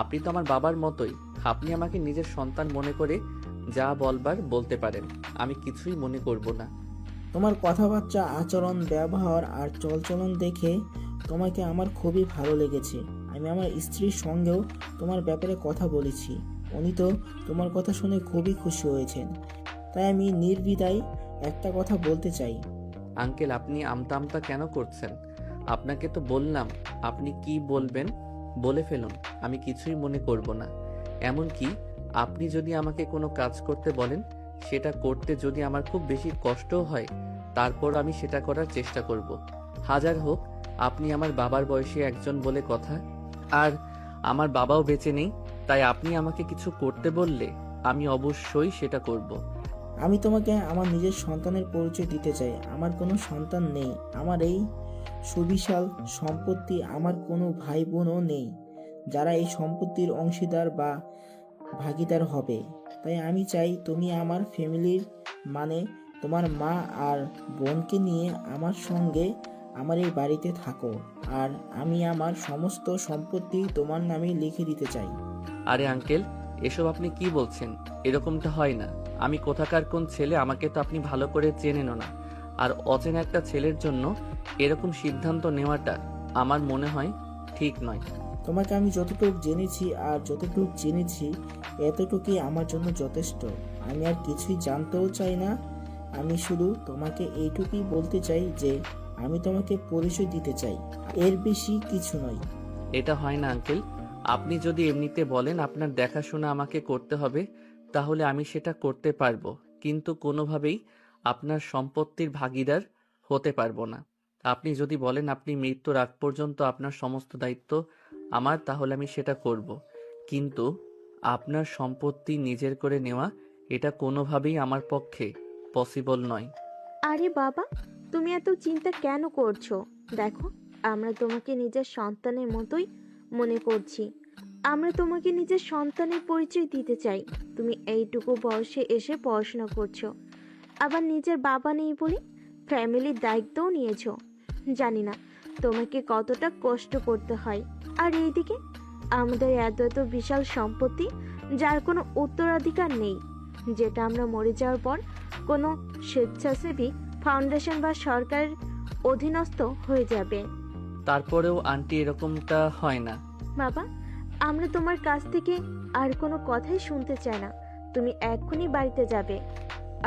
আপনি তো আমার বাবার মতোই। আপনি আমাকে নিজের সন্তান মনে করে যা বলবার বলতে পারেন, আমি কিছুই মনে করব না। তোমার কথাবার্তা, আচরণ, ব্যবহার আর চলচলন দেখে তোমাকে আমার খুবই ভালো লেগেছে। আমি আমার স্ত্রীর সঙ্গেও তোমার ব্যাপারে কথা বলেছি, উনি তো তোমার কথা শুনে খুবই খুশি হয়েছেন। তাই আমি নির্দ্বিধায় একটা কথা বলতে চাই। আঙ্কেল, আপনি আমতা আমতা কেন করছেন? আপনাকে তো বললাম, আপনি কি বলবেন বলে ফেলুন, আমি কিছুই মনে করব না। এমনকি আপনি যদি আমাকে কোনো কাজ করতে বলেন, সেটা করতে যদি আমার খুব বেশি কষ্টও হয়, তারপর আমি সেটা করার চেষ্টা করব। হাজার হোক, আপনি আমার বাবার বয়সী একজন বলে কথা, আর আমার বাবাও বেঁচে নেই, তাই আপনি আমাকে কিছু করতে বললে আমি অবশ্যই সেটা করব। আমি তোমাকে আমার নিজের সন্তানের পরিচয় দিতে চাই। আমার কোনো সন্তান নেই, আমার এই সুবিশাল সম্পত্তি, আমার কোনো ভাই বোনও নেই যারা এই সম্পত্তির অংশীদার বা ভাগিদার হবে। তাই আমি চাই তুমি আমার ফ্যামিলির, মানে তোমার মা আর বোনকে নিয়ে আমার সঙ্গে আমার এই বাড়িতে থাকো, আর আমি আমার সমস্ত সম্পত্তি তোমার নামে লিখে দিতে চাই। আরে আঙ্কেল, এসব আপনি কি বলছেন? এরকমটা হয় না। আমি কোথাকার কোন ছেলে, আমাকে তো আপনি ভালো করে চেনেনও না। আর অচেনা একটা ছেলের জন্য এরকম সিদ্ধান্ত নেওয়াটা আমার মনে হয় ঠিক নয়। তোমাকে আমি যতটুকু জেনেছি আর যতটুকু চিনেছি, এতটুকুই আমার জন্য যথেষ্ট। আমি আর কিছুই জানতেও চাই না। আমি শুধু তোমাকে এইটুকুই বলতে চাই যে আমি তোমাকে পরিচয় দিতে চাই, এর বেশি কিছু নয়। এটা হয় না আঙ্কেল। আপনি যদি এমনিতে বলেন আপনার দেখাশোনা আমাকে করতে হবে, তাহলে আমি সেটা করতে পারবো, কিন্তু কোনোভাবেই আপনার সম্পত্তির ভাগীদার হতে পারবো না। আপনি যদি বলেন আপনি মৃত্যুর আগ পর্যন্ত আপনার সমস্ত দায়িত্ব আমার, তাহলে আমি সেটা করব, কিন্তু আপনার সম্পত্তি নিজের করে নেওয়া, এটা কোনোভাবেই আমার পক্ষে পসিবল নয়। আরে বাবা, তুমি এত চিন্তা কেন করছো? দেখো, আমরা তোমাকে নিজের সন্তানের মতোই মনে করছি। আমরা তোমাকে নিজের সন্তানের পরিচয় দিতে চাই। তুমি এইটুকু বয়সে এসে পড়াশোনা করছো, আবার নিজের বাবা নেই বলে ফ্যামিলির দায়িত্বও নিয়েছো। জানি না তোমাকে কতটা কষ্ট করতে হয়। আর এইদিকে আমাদের এত এত বিশাল সম্পত্তি, যার কোনো উত্তরাধিকার নেই, যেটা আমরা মরে যাওয়ার পর কোনো স্বেচ্ছাসেবী ফাউন্ডেশন বা সরকারের অধীনস্থ হয়ে যাবে। তারপরেও আন্টি এরকমটা হয় না। বাবা, আমরা তোমার কাছ থেকে আর কোনো কথাই শুনতে চাই না। তুমি এক্ষুনি বাড়িতে যাবে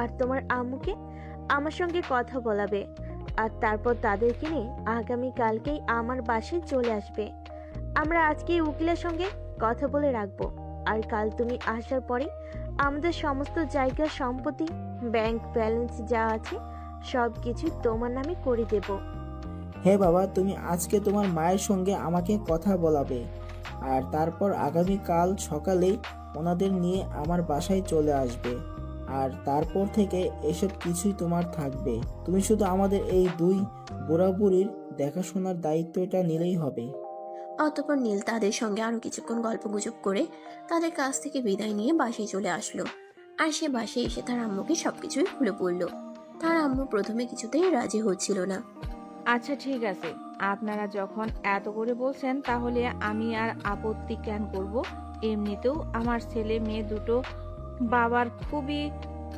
আর তোমার আম্মুকে আমার সঙ্গে কথা বলাবে, আর তারপর তাদেরকে নিয়ে আগামীকালকেই আমার বাসায় চলে আসবে। আমরা আজকেই উকিলের সঙ্গে কথা বলে রাখবো, আর কাল তুমি আসার পরে আমাদের সমস্ত জায়গার সম্পত্তি, ব্যাংক ব্যালেন্স যা আছে সব কিছু তোমার নামে করে দেব। হে বাবা, তুমি আজকে তোমার মায়ের সঙ্গে আমাকে কথা বলাবে, আর তারপর আগামীকাল সকালেই ওনাদের নিয়ে আমার বাসায় চলে আসবে, আর তারপর থেকে এসব কিছুই তোমার থাকবে। তুমি শুধু আমাদের এই দুই বুড়া বুড়ির দেখাশোনার দায়িত্বটা নিলেই হবে। অতঃপর নীল তাদের সঙ্গে আরো কিছুক্ষণ গল্প গুজব করে তাদের কাছ থেকে বিদায় নিয়ে বাসায় চলে আসলো। আর সে বাসায় এসে তার আম্মুকে সবকিছুই খুলে বলল। তার আম্মু প্রথমে কিছুতেই রাজি হচ্ছিল না। আচ্ছা ঠিক আছে, আপনারা যখন এত করে বলছেন তাহলে আমি আর আপত্তি কেন করব? এমনিতেও আমার ছেলে মেয়ে দুটো বাবার খুবই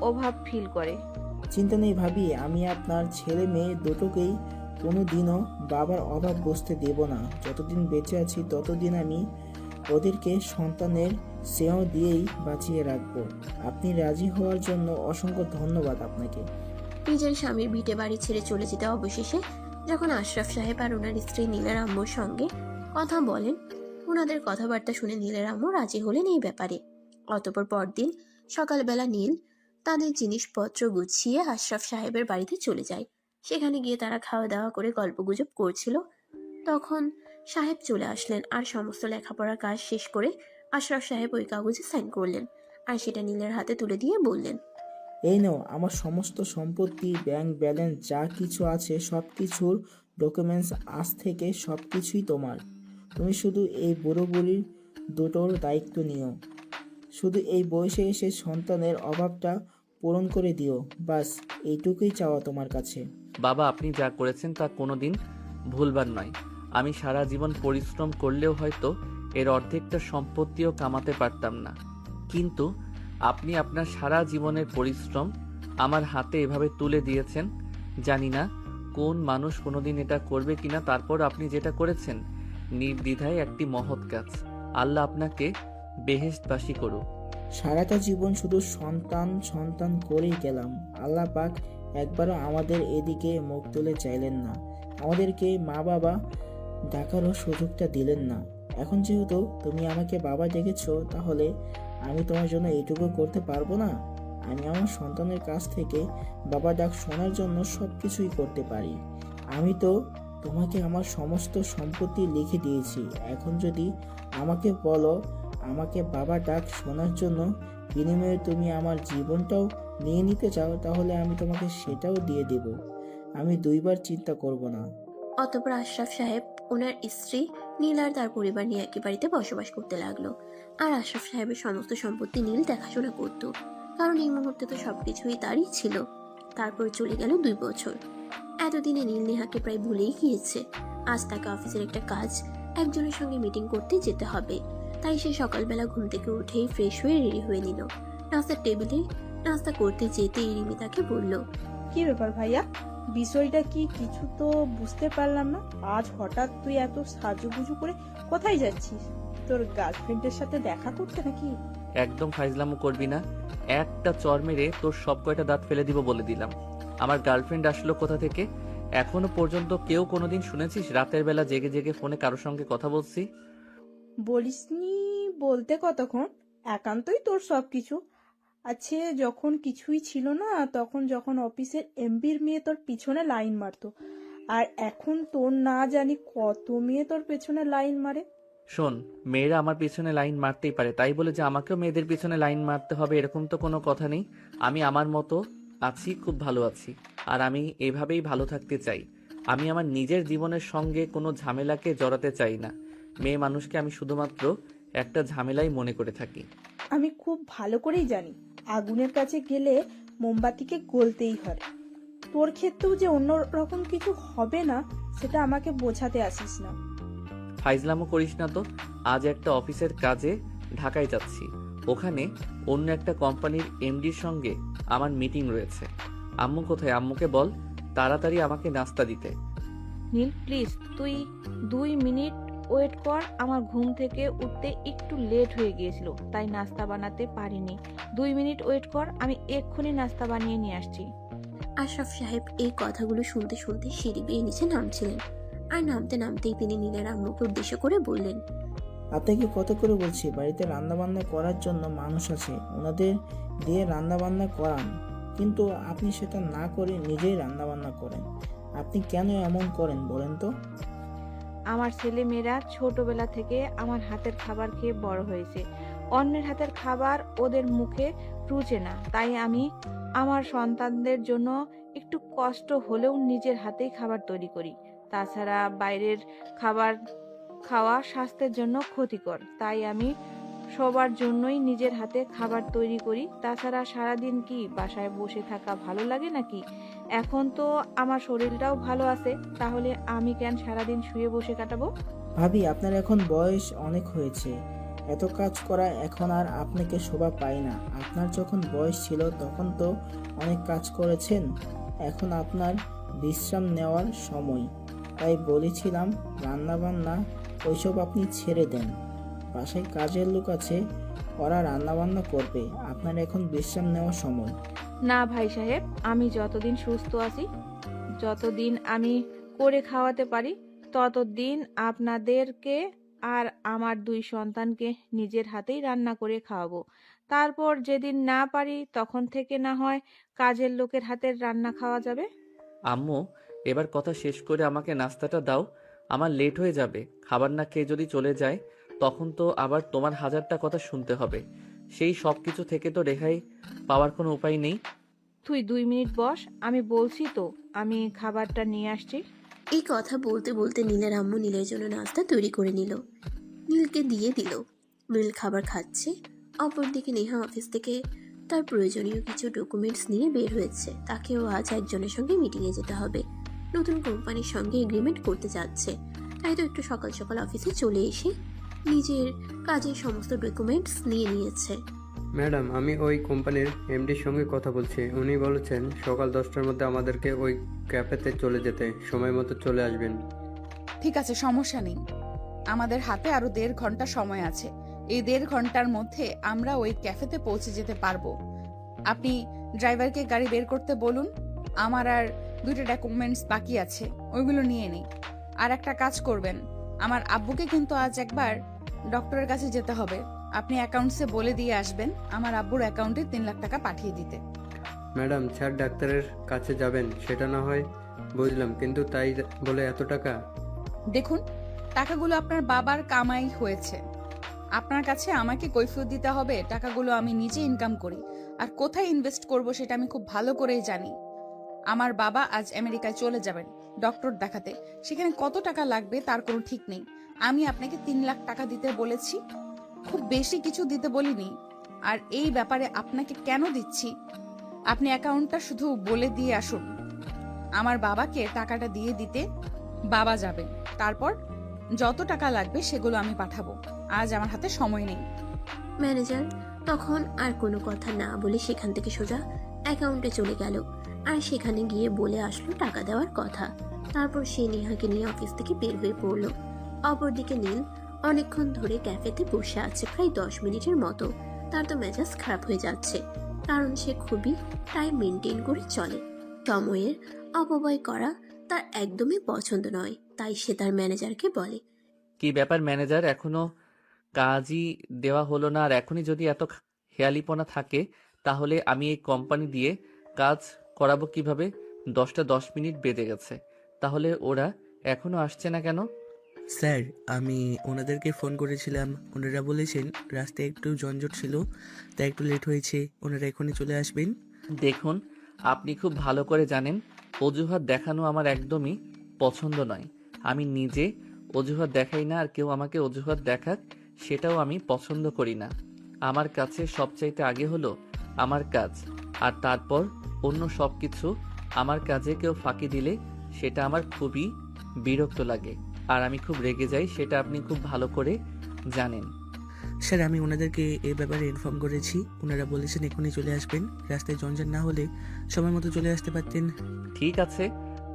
অভাব ফিল করে। চিন্তা নেই ভাবি, আমি আপনার ছেলে মেয়ে দুটোকেই কোনো দিনও বাবার অভাব বুঝতে দেব না। যতদিন বেঁচে আছি ততদিন আমি ওদেরকে সন্তানের স্নেহ দিয়েই বাঁচিয়ে রাখবো। আপনি রাজি হওয়ার জন্য অসংখ্য ধন্যবাদ আপনাকে। নিজের স্বামীর ভিটে বাড়ি ছেড়ে চলে যেতে অবশেষে যখন আশরাফ সাহেব আর ওনার স্ত্রী নীলের আম্মুর সঙ্গে কথা বলেন, ওনাদের কথাবার্তা শুনে নীলের আম্মু রাজি হলেন এই ব্যাপারে। অতঃপর পরদিন সকালবেলা নীল তাদের জিনিসপত্র গুছিয়ে আশরাফ সাহেবের বাড়িতে চলে যায়। সেখানে গিয়ে তারা খাওয়া দাওয়া করে গল্পগুজব করছিল। তখন সাহেব চলে আসলেন আর সমস্ত লেখাপড়ার কাজ শেষ করে আশরাফ সাহেব ওই কাগজে সাইন করলেন আর সেটা নীলের হাতে তুলে দিয়ে বললেন, এই নাও আমার সমস্ত সম্পত্তি, ব্যাংক ব্যালেন্স যা কিছু আছে সব কিছুর ডকুমেন্টস, আজ থেকে সব কিছুই তোমার। তুমি শুধু এই বুড়ো বুড়ির দুটোর দায়িত্ব নিও। শুধু এই বয়সে এসে সন্তানের অভাবটা পূরণ করে দিও, বাস এইটুকুই চাওয়া তোমার কাছে। বাবা, আপনি যা করেছেন তা কোনোদিন ভুলবার নয়। আমি সারা জীবন পরিশ্রম করলেও হয়তো এর অর্ধেকটা সম্পত্তিও কামাতে পারতাম না, কিন্তু আপনি আপনার সারা জীবনের পরিশ্রম আমার হাতে এভাবে তুলে দিয়েছেন। জানি না কোন মানুষ কোনোদিন এটা করবে কিনা, তারপর আপনি যেটা করেছেন নির্দ্বিধায় একটি মহৎ কাজ। আল্লাহ আপনাকে বেহেশতবাসী করুক। সারাটা জীবন শুধু সন্তান সন্তান করেই গেলাম, আল্লাহ পাক একবারও আমাদের এদিকে মুখ তুলে চাইলেন না, আমাদেরকে মা বাবা ডাকারও সুযোগটা দিলেন না। এখন যেহেতু তুমি আমাকে বাবা ডেকেছো, তাহলে আমি তোমার জন্য এইটুকু করতে পারবো না? আমি আমার সন্তানের কাছ থেকে বাবা ডাক শোনার জন্য সব কিছুই করতে পারি। আমি তো তোমাকে আমার সমস্ত সম্পত্তি লিখে দিয়েছি। এখন যদি আমাকে বলো আমাকে বাবা ডাক শোনার জন্য বিনিময়ে তুমি আমার জীবনটাও নিয়ে নিতে চাও, তাহলে আমি তোমাকে সেটাও দিয়ে দেব। আমি দুইবার চিন্তা করব না। অতঃপর আশরাফ সাহেব ওনার স্ত্রী নীল আর তার পরিবার নিয়ে একই বাড়িতে বসবাস করতে লাগলো। আর আশরাফ সাহেবের সমস্ত সম্পত্তি নীল দেখাশোনা করত, কারণ এই মুহূর্তে তো সবকিছুই তারই ছিল। তারপর চলে গেল 2 বছর। এতদিনে নীল নেহাকে প্রায় ভুলেই গিয়েছে। আজ তাকে অফিসের একটা কাজ, একজনের সঙ্গে মিটিং করতে যেতে হবে। তাই সে সকালবেলা ঘুম থেকে উঠেই ফ্রেশ হয়ে রেডি হয়ে নিল। নাস্তার টেবিলে নাস্তা করতে যেতেই রিমি তাকে বলল, কি ব্যাপার ভাইয়া, বিষয়টা কি? কিছু তো বুঝতে পারলাম না। আজ হঠাৎ তুই এত সাজুগুজু করে কোথায় যাচ্ছিস? তোর গার্লফ্রেন্ডের সাথে দেখা করতে নাকি? একদম ফাইজলামো করবি না, একটা চর মেরে তোর সব কয়টা দাঁত ফেলে দিব বলে দিলাম। আমার গার্লফ্রেন্ড আসলো কোথা থেকে? এখনো পর্যন্ত কেউ কোনোদিন শুনেছিস রাতের বেলা জেগে জেগে ফোনে কারোর সঙ্গে কথা বলছি? বলিসনি বলতে কতক্ষণ, একান্তই তোর সবকিছু আছে। যখন কিছুই ছিল না, তখন যখন অফিসের এমবির মেয়ে তোর পিছনে লাইন মারতো, আর এখন তোর না জানি কত মেয়ে তোর পেছনে লাইন মারে। শোন, মেয়েরা আমার পিছনে লাইন মারতেই পারে, তাই বলে যে আমাকেও মেয়েদের পিছনে লাইন মারতে হবে এরকম তো কোনো কথা নেই। আমি আমার মতো আছি, খুব ভালো আছি। আর আমি এভাবেই ভালো থাকতে চাই। আমি আমার নিজের জীবনের সঙ্গে কোনো ঝামেলাকে জড়াতে চাই না। মেয়ে মানুষকে আমি শুধুমাত্র একটা ঝামেলাই মনে করে থাকি। আমি খুব ভালো করেই জানি আগুনের কাছে গেলে মোমবাতিকে গলতেই হয়। তোর ক্ষেত্রেও যে অন্য রকম কিছু হবে না সেটা আমাকে বোঝাতে আসিস না। ফাইজলামও করিস না তো। আজ একটা অফিসের কাজে ঢাকায় যাচ্ছি। ওখানে অন্য একটা কোম্পানির এমডির সঙ্গে আমার মিটিং রয়েছে। আম্মু কোথায়? আম্মুকে বল তাড়াতাড়ি আমাকে নাস্তা দিতে। নীল প্লিজ তুই 2 মিনিট ওয়েট কর, আমার ঘুম থেকে উঠতে একটু লেট হয়ে গিয়েছিল তাই নাস্তা বানাতে পারিনি। 2 মিনিট ওয়েট কর, আমি এক্ষুনি নাস্তা বানিয়ে নিয়ে আসছি। আশরাফ সাহেব এই কথাগুলো শুনতে শুনতে সিঁড়ি বেয়ে নিচে নামছিলেন, আর নামতে নামতেই তিনি নীলের আম্মুকে উদ্দেশ্য করে বললেন, আপনাকে কত করে বলছি বাড়িতে রান্না বান্না করার জন্য মানুষ আছে, ওনাদের দিয়ে রান্না বান্না করান, কিন্তু আপনি সেটা না করে নিজেই রান্না বান্না করেন। আপনি কেন এমন করেন বলেন তো? আমার ছেলে মেয়েরা ছোটবেলা থেকে আমার হাতের খাবার খেয়ে বড় হয়েছে। অন্যের হাতের খাবার ওদের মুখে রুচে না, তাই আমি আমার সন্তানদের জন্য একটু কষ্ট হলেও নিজের হাতেই খাবার তৈরি করি। তাছাড়া বাইরের খাবার খাওয়া স্বাস্থ্যের জন্য ক্ষতিকর, তাই আমি সবার জন্যই নিজের হাতে খাবার তৈরি করি। তাছাড়া সারাদিন কি বাসায় বসে থাকা ভালো লাগে নাকি? এখন তো আমার শরীরটাও ভালো আছে, তাহলে আমি কেন সারাদিন শুয়ে বসে কাটাবো? ভাবি, আপনার এখন বয়স অনেক হয়েছে, এত কাজ করা এখন আর আপনাকে শোভা পায় না। আপনার যখন বয়স ছিল তখন তো অনেক কাজ করেছেন, এখন আপনার বিশ্রাম নেওয়ার সময়। তাই বলেছিলাম রান্না বান্না ওইসব আপনি ছেড়ে দেন, বাসায় কাজের লোক আছে, ওরা রান্না বান্না করবে, আপনার এখন বিশ্রাম নেওয়ার সময়। না ভাই সাহেব, আমি যতদিন সুস্থ আছি, যতদিন আমি করে খাওয়াতে পারি, ততদিন আপনাদেরকে আর আমার 2 সন্তানকে নিজের হাতেই রান্না করে খাওয়াবো। তারপর যেদিন না পারি তখন থেকে না হয় কাজের লোকের হাতের রান্না খাওয়া যাবে। আম্মু, এবার কথা শেষ করে আমাকে নাস্তাটা দাও। আমার লেট হয়ে যাবে। খাবার না খেয়ে যদি চলে যায় তখন তো আবার তোমার হাজারটা কথা শুনতে হবে। সেই সব কিছু থেকে তো রেহাই পাওয়ার কোনো উপায় নেই। তুই 2 মিনিট বস, আমি বলছি তো, আমি খাবারটা নিয়ে আসছি। এই কথা বলতে বলতে নীলের আম্মু নীলের জন্য নাস্তা তৈরি করে নিল, নীলকে দিয়ে দিল। নীল খাবার খাচ্ছে। অপরদিকে নেহা অফিস থেকে তার প্রয়োজনীয় কিছু ডকুমেন্টস নিয়ে বের হয়েছে। তাকেও আজ একজনের সঙ্গে মিটিংয়ে যেতে হবে, নতুন কোম্পানির সঙ্গে এগ্রিমেন্ট করতে যাচ্ছে। তাই তো একটু সকাল সকাল অফিসে চলে এসে নিজের কাজের সমস্ত ডকুমেন্টস নিয়ে নিয়েছে। ম্যাডাম, আমি ওই কোম্পানির এমডির সঙ্গে কথা বলছি। উনি বলেছেন সকাল 10টার মধ্যে আমাদেরকে ওই ক্যাফেতে চলে যেতে, সময় মতো চলে আসবেন। ঠিক আছে, সমস্যা নেই। আমাদের হাতে আরো 1.5 ঘন্টা সময় আছে। এই 1.5 ঘন্টার মধ্যে আমরা ওই ক্যাফেতে পৌঁছে যেতে পারবো। আপনি ড্রাইভারকে গাড়ি বের করতে বলুন। আমার আর 2টা ডকুমেন্টস বাকি আছে, ওইগুলো নিয়ে নিই। আর একটা কাজ করবেন, আমার আব্বুকে কিন্তু আজ একবার ডক্টরের কাছে যেতে হবে। আপনি অ্যাকাউন্টসে বলে দিয়ে আসবেন আমার আব্বুর অ্যাকাউন্টে 3 লাখ টাকা পাঠিয়ে দিতে। ম্যাডাম, স্যার ডাক্তারের কাছে যাবেন সেটা না হয় বুঝলাম, কিন্তু তাই বলে এত টাকা? দেখুন, টাকাগুলো আপনার বাবার কামাই হয়েছে। আপনার কাছে আমাকে কৈফিয়ত দিতে হবে? টাকাগুলো আমি নিজে ইনকাম করি, আর কোথায় ইনভেস্ট করব সেটা আমি খুব ভালো করেই জানি। আমার বাবা আজ আমেরিকায় চলে যাবেন ডক্টর দেখাতে। সেখানে কত টাকা লাগবে তার কোনো ঠিক নেই। আমি আপনাকে 3 লাখ টাকা দিতে বলেছি, খুব বেশি কিছু দিতে বলিনি। আর এই ব্যাপারে আপনাকে কেন দিচ্ছি, আপনি অ্যাকাউন্টটা শুধু বলে দিয়ে আসুন। আমার বাবাকে টাকাটা দিয়ে দিতে বাবা যাবেন, তারপর যত টাকা লাগবে সেগুলো আমি পাঠাবো। আজ আমার হাতে সময় নেই। ম্যানেজার তখন আর কোনো কথা না বলে সেখান থেকে সোজা অ্যাকাউন্টে চলে গেল, আর সেখানে গিয়ে বলে আসলো টাকা দেওয়ার কথা। তারপর সে নেহাকে নিয়ে অফিস থেকে বের হয়ে পড়ল। অপরদিকে নীল অনেকক্ষণ ধরে ক্যাফেতে বসে আছে, প্রায় 10 মিনিটের মতো। তার তো মেজাজ খারাপ হয়ে যাচ্ছে, কারণ সে খুবই টাইম মেনটেন করে চলে। সময়ের অপব্যয় করা তার একদমই পছন্দ নয়, তাই সে তার ম্যানেজারকে বলে, কি ব্যাপার ম্যানেজার, এখনো কাজই দেওয়া হলো না? আর এখনই যদি এত হেয়ালিপনা থাকে তাহলে আমি এই কোম্পানি দিয়ে কাজ করাবো কিভাবে? 10টা 10 মিনিট বেজে গেছে, তাহলে ওরা এখনো আসছে না কেন? স্যার, আমি ওনাদেরকে ফোন করেছিলাম, ওনারা বলেছেন রাস্তায় একটু যানজট ছিল তাই একটু লেট হয়েছে, ওনারা এখনই চলে আসবেন। দেখুন, আপনি খুব ভালো করে জানেন অজুহাত দেখানো আমার একদমই পছন্দ নয়। আমি নিজে অজুহাত দেখাই না, আর কেউ আমাকে অজুহাত দেখাক সেটাও আমি পছন্দ করি না। আমার কাছে সবচাইতে আগে হলো আমার কাজ, আর তারপর অন্য সব কিছু। আমার কাজে কেউ ফাঁকি দিলে সেটা আমার খুবই বিরক্ত লাগে, আর আমি খুব রেগে যাই, সেটা আপনি খুব ভালো করে জানেন। স্যার, আমি ওনাদেরকে এই ব্যাপারে ইনফর্ম করেছি। ওনারা বলেছেন এখনই চলে আসবেন। রাস্তায় জঞ্জাট না হলে সময় মতো চলে আসতে পারতেন। ঠিক আছে,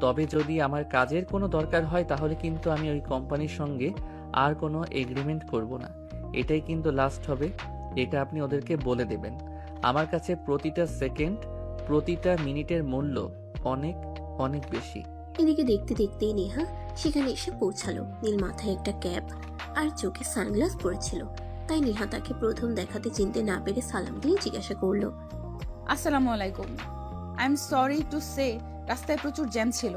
তবে যদি আমার কাজের কোনো দরকার হয় তাহলে কিন্তু আমি ওই কোম্পানির সঙ্গে আর কোনো এগ্রিমেন্ট করব না। এটাই কিন্তু লাস্ট হবে, এটা আপনি ওদেরকে বলে দেবেন। আমার কাছে প্রতিটা সেকেন্ড, প্রতিটা মিনিটের মূল্য অনেক অনেক বেশি। এদিকে দেখতে দেখতেই নেহা সেখানে এসে পৌঁছালো। নীল মাথায় একটা ক্যাপ আর চোখে সানগ্লাস পরেছিল, তাই নেহা তাকে প্রথম দেখাতে চিনতে না পেরে সালাম দিয়ে জিজ্ঞাসা করলো, আসসালামু আলাইকুম। I am sorry to say, রাস্তায় প্রচুর জ্যাম ছিল,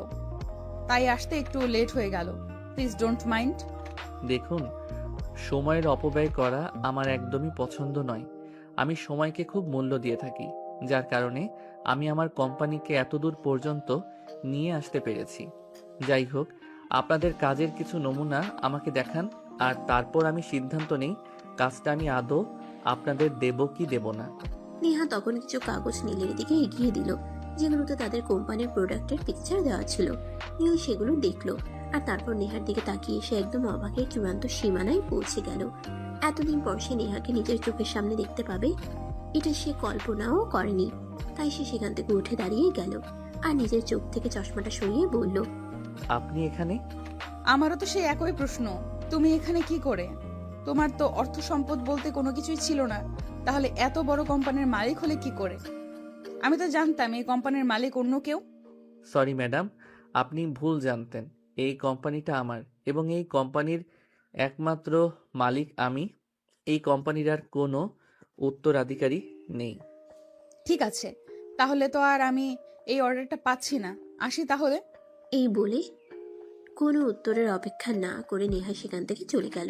তাই আসতে একটু লেট হয়ে গেল। Please don't mind. দেখুন, সময়ের অপব্যয় করা আমার একদমই পছন্দ নয়। আমি সময়কে খুব মূল্য দিয়ে থাকি, যার কারণে আমি আমার কোম্পানিকে এতদূর পর্যন্ত নিয়ে আসতে পেরেছি। যাই হোক, আপনাদের কাজের কিছু নমুনা আমাকে দেখান, আর তারপর আমি সিদ্ধান্ত নেই কাজটা আমি আদৌ আপনাদের দেব কি দেব না। নেহা তখন কিছু কাগজ নীলের দিকে এগিয়ে দিল, যেগুলোতে তাদের কোম্পানির প্রোডাক্টের পিকচার দেওয়া ছিল। নীল সেগুলো দেখলো, আর তারপর নেহার দিকে তাকিয়ে সে একদম অবাকের চূড়ান্ত সীমানায় পৌঁছে গেল। এতদিন পর সে নেহাকে নিজের চোখের সামনে দেখতে পাবে, এটা সে কল্পনাও করেনি। তাই সে সেখান থেকে উঠে দাঁড়িয়ে গেল, আর নিজের চোখ থেকে চশমাটা সরিয়ে বলল, আপনি এখানে? আমারও তো সেই একই প্রশ্ন, তুমি এখানে কি করে? তোমার তো অর্থ সম্পদ বলতে কোনো কিছুই ছিল না, তাহলে এত বড় কোম্পানির মালিক হলে কি করে? আমি তো জানতাম এই কোম্পানির মালিক অন্য কেউ। সরি ম্যাডাম, আপনি ভুল জানতেন। এই কোম্পানিটা আমার, এবং এই কোম্পানির একমাত্র মালিক আমি। এই কোম্পানির আর কোনো উত্তরাধিকারী নেই। ঠিক আছে, তাহলে তো আর আমি এই অর্ডারটা পাচ্ছি না, আসি তাহলে। এই বলে কোনো উত্তরের অপেক্ষা না করে নেহা সেখান থেকে চলে গেল।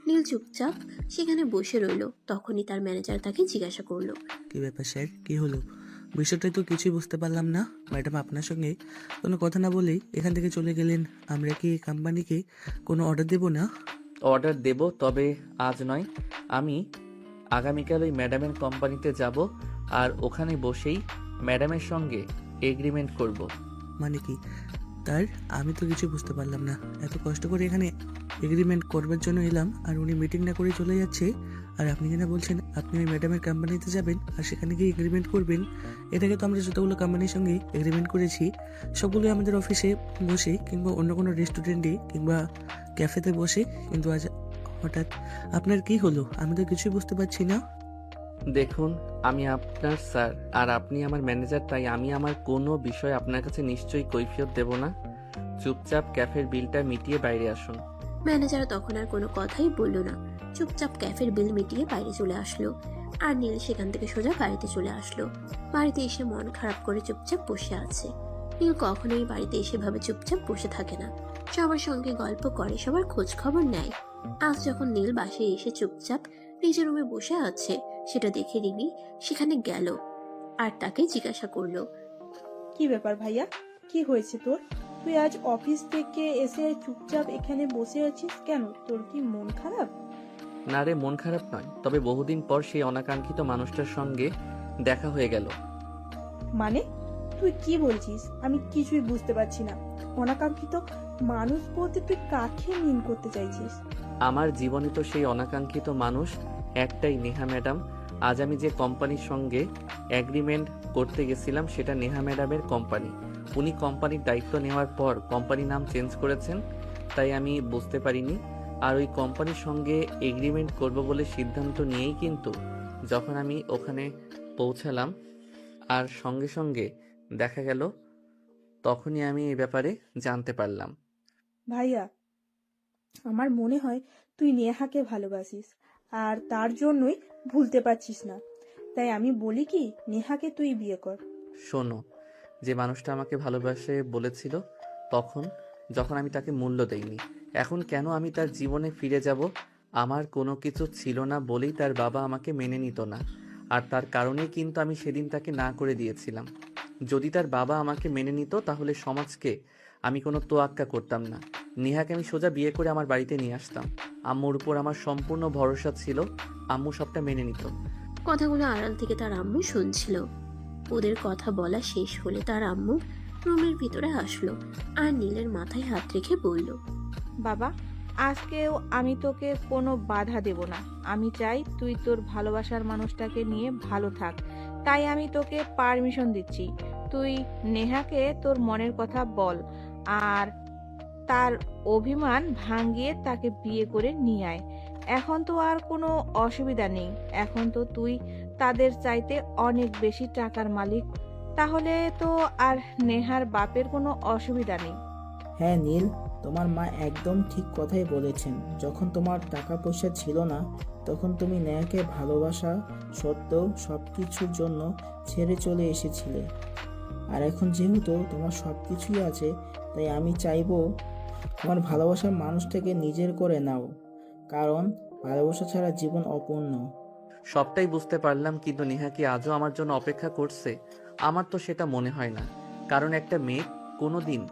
নীল চুপচাপ সেখানে বসে রইল। তখনই তার ম্যানেজার তাকে জিজ্ঞাসা করলো, কি ব্যাপার স্যার, কি হলো? বিষয়টাই তো কিছুই বুঝতে পারলাম না। ম্যাডাম আপনার সঙ্গে কোনো কথা না বলেই এখান থেকে চলে গেলেন। আমরা কি এই কোম্পানিকে কোনো অর্ডার দেব না? অর্ডার দেব, তবে আজ নয়। আমি আগামীকাল ওই ম্যাডামের কোম্পানিতে যাব, আর ওখানে বসেই ম্যাডামের সঙ্গে এগ্রিমেন্ট করব। মানে কি তার? আমি তো কিছু বুঝতে পারলাম না। এত কষ্ট করে এখানে এগ্রিমেন্ট করবার জন্য এলাম, আর উনি মিটিং না করে চলে যাচ্ছে। আর আপনি কিনা বলছেন আপনি ওই ম্যাডামের কোম্পানিতে যাবেন আর সেখানে গিয়ে এগ্রিমেন্ট করবেন। এটাকে তো আমরা যতগুলো কোম্পানির সঙ্গে এগ্রিমেন্ট করেছি সবগুলোই আমাদের অফিসে বসে কিংবা অন্য কোনো রেস্টুরেন্টে কিংবা ক্যাফেতে বসে, কিন্তু আজ হঠাৎ আপনার কি হলো? আমি তো কিছুই বুঝতে পারছি না। দেখুন, আমি আপনার স্যার আর আপনি আমার ম্যানেজার, তাই আমি আমার কোনো বিষয় আপনার কাছে নিশ্চয়ই কৈফিয়ত দেব না। চুপচাপ ক্যাফের বিলটা মিটিয়ে বাইরে আসুন। ম্যানেজার তখন আর কোনো কথাই বলল না, চুপচাপ ক্যাফের বিল মিটিয়ে বাইরে চলে আসলো। আর নীল সেখান থেকে সোজা বাড়িতে চলে আসলো। বাড়িতে এসে মন খারাপ করে চুপচাপ বসে আছে। নীল কখনোই বাড়িতে এসে ভাবে চুপচাপ বসে থাকে না, সবার সঙ্গে গল্প করে, সবার খোঁজ খবর নেয়। আজ যখন নীল বাসায় এসে চুপচাপ নিজের রুমে বসে আছে, সেটা দেখে রিমি সেখানে গেল আর তাকে জিজ্ঞাসা করলো, কি ব্যাপার ভাইয়া, কি হয়েছে তোর? তুই আজ অফিস থেকে এসে চুপচাপ এখানে বসে আছিস কেন? তোর কি মন খারাপ? না রে, মন খারাপ নয়, তবে বহুদিন পর সেই অনাকাঙ্ক্ষিত মানুষটার সঙ্গে দেখা হয়ে গেল। মানে তুই কি বলছিস? আমি কিছুই বুঝতে পারছি না। অনাকাঙ্ক্ষিত মানুষ বলতে তুই কাকে মিন করতে চাইছিস? আমার জীবনে তো সেই অনাকাঙ্ক্ষিত মানুষ একটাই, নেহা ম্যাডাম। আজ আমি যে কোম্পানির সঙ্গে এগ্রিমেন্ট করতে গেছিলাম সেটা নেহা ম্যাডামের কোম্পানি। উনি কোম্পানির দায়িত্ব নেওয়ার পর কোম্পানির নাম চেঞ্জ করেছেন, তাই আমি বুঝতে পারিনি। আর ওই কোম্পানির সঙ্গে এগ্রিমেন্ট করব বলে সিদ্ধান্ত নিয়েই কিন্তু যখন আমি ওখানে পৌঁছালাম আর সঙ্গে সঙ্গে দেখা গেল, তখনই আমি এই ব্যাপারে জানতে পারলাম। ভাইয়া, আমার মনে হয় তুই নেহাকে ভালোবাসিস, আর তার জন্যই ভুলতে পারছিস না। তাই আমি বলি কি, নেহাকে তুই বিয়ে কর। শোনো, যে মানুষটা আমাকে ভালোবাসে বলেছিল তখন, যখন আমি তাকে মূল্য দেইনি, এখন কেন আমি তার জীবনে ফিরে যাব? আমার কোনো কিছু ছিল না বলেই তার বাবা আমাকে মেনে নিত না, আর তার কারণেই কিন্তু আমি সেদিন তাকে না করে দিয়েছিলাম। যদি তার বাবা আমাকে মেনে নিত তাহলে সমাজকে আমি কোনো তোয়াক্কা করতাম না। নেহাকে আমি সোজা বিয়ে করে আমার বাড়িতে নিয়ে আসতাম। আম্মুর উপর আমার সম্পূর্ণ ভরসা ছিল, আম্মু সবটা মেনে নিত। কথাগুলো আড়াল থেকে তার আম্মু শুনছিল। ওদের কথা বলা শেষ হলে তার আম্মু রুমের ভিতরে আসলো আর নীলের মাথায় হাত রেখে বলল, বাবা, আজকেও আমি তোকে কোনো বাধা দেব না। আমি চাই তুই তোর ভালোবাসার মানুষটাকে নিয়ে ভালো থাক, তাই আমি তোকে পারমিশন দিচ্ছি। তুই নেহাকে তোর মনের কথা বল আর তার অভিমান ভাঙিয়ে তাকে বিয়ে করে নিয়ে আয়। এখন তো আর কোনো অসুবিধা নেই, এখন তো তুই তাদের চাইতে অনেক বেশি টাকার মালিক, তাহলে তো আর নেহার বাপের কোনো অসুবিধা নেই। হ্যাঁ নীল, তোমার মা একদম ঠিক কথাই বলেছেন। যখন তোমার টাকা পয়সা ছিল না তখন তুমি নেহাকে ভালোবাসা সত্ত্বেও সব কিছুর জন্য ছেড়ে চলে এসেছিলে। আর এখন যেহেতু তোমার সব কিছুই আছে, তাই আমি চাইবো তোমার ভালোবাসার মানুষটাকে নিজের করে নাও, কারণ ভালোবাসা ছাড়া জীবন অপূর্ণ। সবটাই বুঝতে পারলাম, কিন্তু নেহা কি আজও আমার জন্য অপেক্ষা করছে? আমার তো সেটা মনে হয় না, কারণ একটা মেয়ে কোনো দিন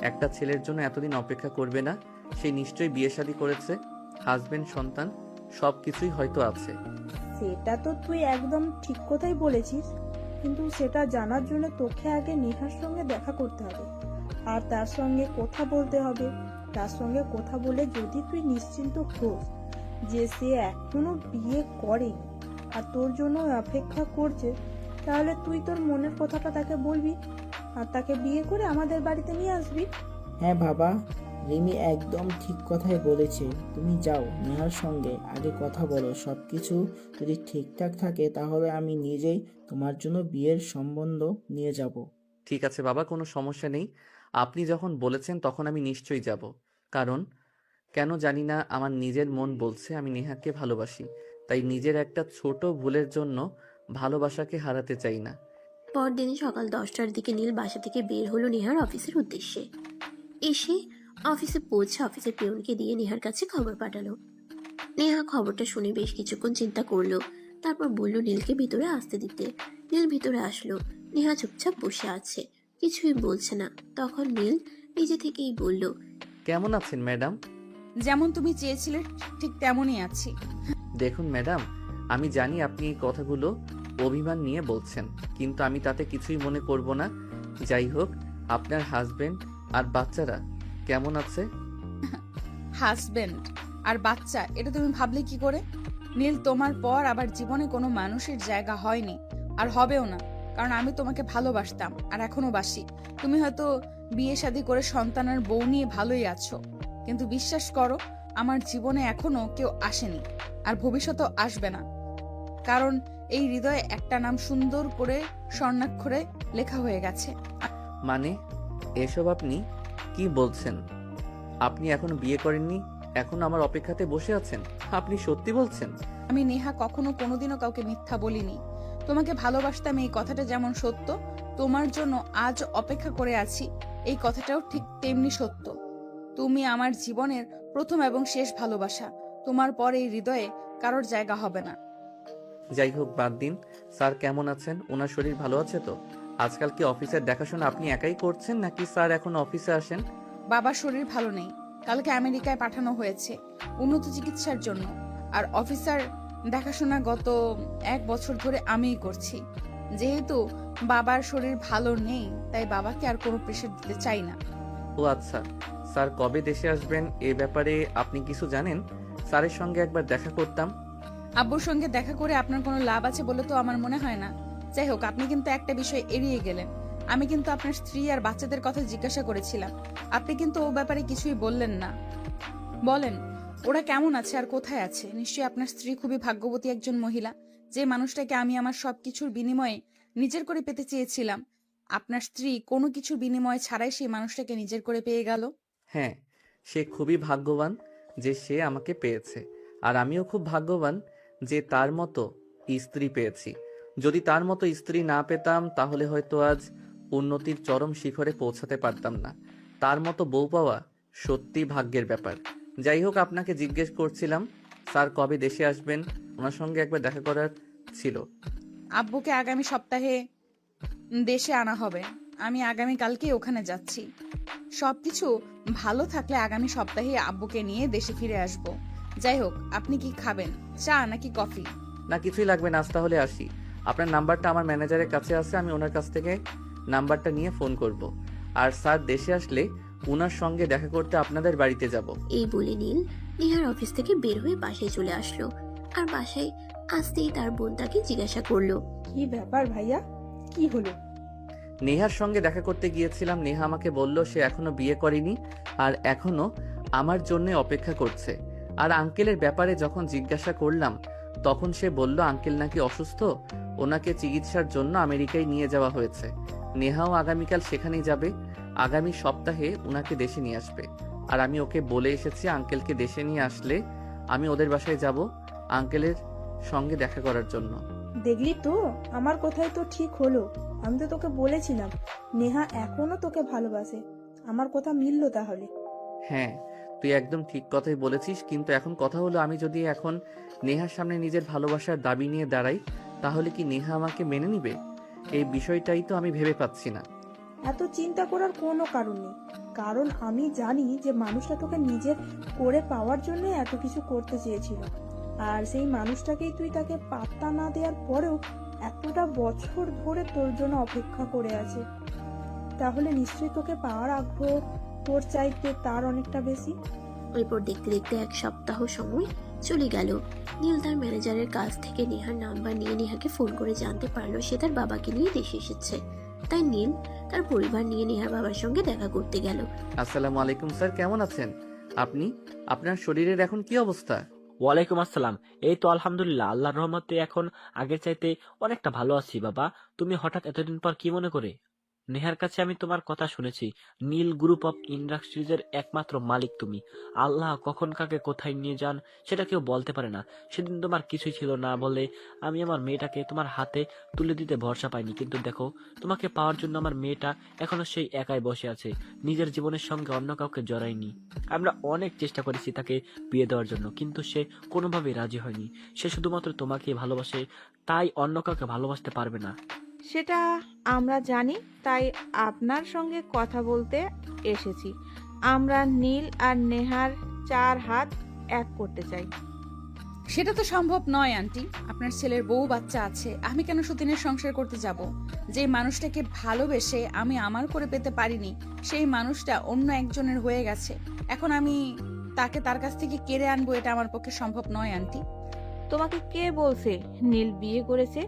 একটা ছেলের জন্য এতদিন অপেক্ষা করবে না। সে নিশ্চয়ই বিয়ে শাদী করেছে, হাজবেন্ড, সন্তান সব কিছুই হয়তো আছে। সেটা তো তুই একদম ঠিক কথাই বলেছিস, কিন্তু সেটা জানার জন্য তোকে আগে নেহার সঙ্গে দেখা করতে হবে আর তার সঙ্গে কথা বলতে হবে। তার সঙ্গে কথা বলে যদি তুই নিশ্চিন্ত হোস যে সে এখনো বিয়ে করেনি আর তোর জন্য অপেক্ষা করছে, তাহলে তুই তোর মনের কথাটা তাকে বলবি আর তাকে বিয়ে করে আমাদের বাড়িতে নিয়ে আসবি। হ্যাঁ বাবা, রিমি একদম ঠিক কথাই বলেছে। তুমি যাও নেহার সঙ্গে আগে কথা বলো, সব কিছু যদি ঠিকঠাক থাকে তাহলে আমি নিজেই তোমার জন্য বিয়ের সম্বন্ধ নিয়ে যাব। ঠিক আছে বাবা, কোনো সমস্যা নেই। আপনি যখন বলেছেন তখন আমি নিশ্চয়ই যাব। কারণ কেন জানি না আমার নিজের মন বলছে আমি নেহাকে ভালোবাসি, তাই নিজের একটা ছোট ভুলের জন্য ভালোবাসাকে হারাতে চাই না। পরদিন সকাল 10টার দিকে নীল বাসা থেকে বের হলো নেহার অফিসের উদ্দেশ্যে। এসে অফিসে পৌঁছে অফিসের পিয়নকে দিয়ে নেহার কাছে খবর পাঠালো। নেহা খবরটা শুনে বেশ কিছুক্ষণ চিন্তা করলো, তারপর বলল নীলকে ভিতরে আসতে দিতে। নীল ভিতরে আসলো। নেহা চুপচাপ বসে আছে, কিছুই বলছে না। তখন নীল নিজে থেকেই বলল, কেমন আছেন ম্যাডাম? যেমন তুমি চেয়েছিলে ঠিক তেমনই আছি। দেখুন ম্যাডাম, আমি জানি আপনি এই কথাগুলো অভিমান নিয়ে বলছেন, কিন্তু আমি তাতে কিছুই মনে করব না। যাই হোক, আপনার হাজবেন্ড আর বাচ্চারা কেমন আছে? হাজবেন্ড আর বাচ্চা, এটা তুমি ভাবলে কি করে? নীল, তোমার পর আবার জীবনে কোনো মানুষের জায়গা হয়নি আর হবেও না, কারণ আমি তোমাকে ভালোবাসতাম আর এখনো বাসি। তুমি হয়তো বিয়ে শাদী করে সন্তানের বউ নিয়ে ভালোই আছো, কিন্তু বিশ্বাস করো, আমার জীবনে এখনো কেউ আসেনি আর ভবিষ্যতেও আসবে না, কারণ এই হৃদয়ে একটা নাম সুন্দর করে স্বর্ণাক্ষরে লেখা হয়ে গেছে। মানে এসব আপনি কি বলছেন? আপনি এখনো বিয়ে করেননি, এখন আমার অপেক্ষাতে বসে আছেন? আপনি সত্যি বলছেন? আমি নেহা কখনো কোনোদিনও কাউকে মিথ্যা বলিনি। তোমাকে ভালোবাসতাম এই কথাটা যেমন সত্য, তোমার জন্য আজ অপেক্ষা করে আছি এই কথাটাও ঠিক তেমনি সত্য। তুমি আমার জীবনের প্রথম এবং শেষ ভালোবাসা, তোমার পর এই হৃদয়ে কারোর জায়গা হবে না। যাই হোক, বাদ দিন। স্যার কেমন আছেন? ওনার শরীর ভালো আছে তো? আজকাল কি অফিসের দেখাশোনা আপনি একাই করছেন নাকি স্যার এখন অফিসে আসেন? বাবার শরীর ভালো নেই, কালকে আমেরিকায় পাঠানো হয়েছে উন্নত চিকিৎসার জন্য, আর অফিসার দেখাশোনা গত 1 বছর ধরে আমিই করছি। যেহেতু বাবার শরীর ভালো নেই, তাই বাবাকে আর কোনো প্রেশার দিতে চাই না। ও আচ্ছা, স্যার কবে দেশে আসবেন এ ব্যাপারে আপনি কিছু জানেন? স্যারের সঙ্গে একবার দেখা করতাম। আব্বুর সঙ্গে দেখা করে আপনার কোনো লাভ আছে বলে তো আমার মনে হয় না। যাই হোক, আপনি কিন্তু একটা বিষয় এড়িয়ে গেলেন। আমি কিন্তু আপনার স্ত্রী আর বাচ্চাদের কথা জিজ্ঞাসা করেছিলাম, আপনি কিন্তু ও ব্যাপারে কিছুই বললেন না। বলেন, ওরা কেমন আছে আর কোথায় আছে? নিশ্চয়ই আপনার স্ত্রী খুবই ভাগ্যবতী একজন মহিলা, যে মানুষটাকে আমি আমার সবকিছুর বিনিময়ে নিজের করে পেতে চেয়েছিলাম। আপনার স্ত্রী কোনো কিছুর বিনিময় ছাড়াই সেই মানুষটাকে নিজের করে পেয়ে গেল। হ্যাঁ, সে খুবই ভাগ্যবান যে সে আমাকে পেয়েছে, আর আমিও খুব ভাগ্যবান যে তার মতো স্ত্রী পেয়েছি। যদি তার মতো স্ত্রী না পেতাম তাহলে হয়তো আজ উন্নতির চরম শিখরে পৌঁছাতে পারতাম না। তার মতো বউ পাওয়া সত্যি ভাগ্যের ব্যাপার। যাই হোক, আপনাকে জিজ্ঞেস করছিলাম স্যার কবে দেশে আসবেন, ওনার সঙ্গে একবার দেখা করার ছিল। আব্বুকে আগামী সপ্তাহে দেশে আনা হবে। আমি আগামীকালকেই ওখানে যাচ্ছি। সবকিছু ভালো থাকলে আগামী সপ্তাহে আব্বুকে নিয়ে দেশে ফিরে আসব। যাই হোক, আপনি কি খাবেন, চা নাকি কফি? না, কিছুই লাগবে না, আজ তাহলে আসি। আপনার নাম্বারটা আমার ম্যানেজারের কাছে আছে, আমি ওনার কাছ থেকে নাম্বারটা নিয়ে ফোন করব। আর স্যার দেশে আসলে ওনার সঙ্গে দেখা করতে আপনাদের বাড়িতে যাব। এই বলে নীল নেহার অফিস থেকে বের হয়ে বাসায় চলে আসলো। আর বাসায় আসতেই তার বোন তাকে জিজ্ঞাসা করলো, কি ব্যাপার ভাইয়া, কি হলো? নেহার সঙ্গে দেখা করতে গিয়েছিলাম। নেহা আমাকে বলল সে এখনো বিয়ে করেনি আর এখনো আমার জন্য অপেক্ষা করছে। আর আঙ্কেলের ব্যাপারে যখন জিজ্ঞাসা করলাম তখন সে বলল আঙ্কেল নাকি অসুস্থ, ওনাকে চিকিৎসার জন্য আমেরিকায় নিয়ে যাওয়া হয়েছে। নেহাও আগামীকাল সেখানেই যাবে, আগামী সপ্তাহে ওনাকে দেশে নিয়ে আসবে। আর আমি ওকে বলে এসেছি আঙ্কেলকে দেশে নিয়ে আসলে আমি ওদের বাসায় যাব আঙ্কেলের সঙ্গে দেখা করার জন্য। দেখলি তো, আমার কথাই তো ঠিক হলো। আমি তো তোকে বলেছিলাম নেহা এখনো তোকে ভালোবাসে। আমার কথা মিললো তাহলে। হ্যাঁ, তুই একদম ঠিক কথাই বলেছিস, কিন্তু এখন কথা হলো আমি যদি এখন নেহার সামনে নিজের ভালোবাসার দাবি নিয়ে দাঁড়াই তাহলে কি নেহা আমাকে মেনে নিবে? এই বিষয়টাই তো আমি ভেবে পাচ্ছি না। এত চিন্তা করার কোনো কারণ নেই, কারণ আমি জানি যে মানুষটা তোকে নিজের করে পাওয়ার জন্য এত কিছু করতে চেয়েছিল। আর সেই মানুষটাকেই তুই তাকে পাত্তা না দেওয়ার পরেও এতটা বছর ধরে তোর জন্য অপেক্ষা করে আছে। তাহলে নিশ্চয়ই তোকে পাওয়ার আগ্রহ তোর চাইতে তার অনেকটা বেশি। এরপর দেখতে দেখতে এক সপ্তাহ সময় চলে গেল। নীল তার ম্যানেজারের কাছ থেকে নেহার নাম্বার নিয়ে নেহাকে ফোন করে জানতে পারলো সে তার বাবাকে নিয়ে দেশে এসেছে। তাই নীল তার পরিবার নিয়ে নেহার বাবার সঙ্গে দেখা করতে গেল। আসসালামু আলাইকুম স্যার, কেমন আছেন আপনি? আপনার শরীরের এখন কি অবস্থা? ওয়ালাইকুম আসসালাম। এই তো আলহামদুলিল্লাহ, আল্লাহর রহমতে এখন আগের চাইতে অনেকটা ভালো আছি। বাবা, তুমি হঠাৎ এতদিন পর কি মনে করে? নেহার কাছে আমি তোমার কথা শুনেছি। নীল গ্রুপ অফ ইন্ডাস্ট্রিজের একমাত্র মালিক তুমি। আল্লাহ কখন কাকে কোথায় নিয়ে যান সেটা কেউ বলতে পারে না। সেদিন তোমার কিছুই ছিল না বলে আমি আমার মেয়েটাকে তোমার হাতে তুলে দিতে ভরসা পাইনি, কিন্তু দেখো তোমাকে পাওয়ার জন্য আমার মেয়েটা এখনো সেই একাই বসে আছে, নিজের জীবনের সঙ্গে অন্য কাউকে জড়ায়নি। আমরা অনেক চেষ্টা করেছি তাকে বিয়ে দেওয়ার জন্য, কিন্তু সে কোনোভাবেই রাজি হয়নি। সে শুধুমাত্র তোমাকে ভালোবাসে, তাই অন্য কাউকে ভালোবাসতে পারবে না। সেটা আমরা জানি, তাই আপনার সঙ্গে কথা বলতে এসেছি। আমরা নীল আর নেহার 4 হাত এক করতে চাই। সেটা তো সম্ভব নয় আন্টি। আপনার ছেলের বউ বাচ্চা আছে, আমি কেন সতীনের সংসার করতে যাব? যে মানুষটাকে ভালোবেসে আমি আমার করে পেতে পারিনি সেই মানুষটা অন্য একজনের হয়ে গেছে। এখন আমি তাকে তার কাছ থেকে কেড়ে আনবো, এটা আমার পক্ষে সম্ভব নয় আন্টি। তোমাকে কে বলছে নীল বিয়ে করেছে?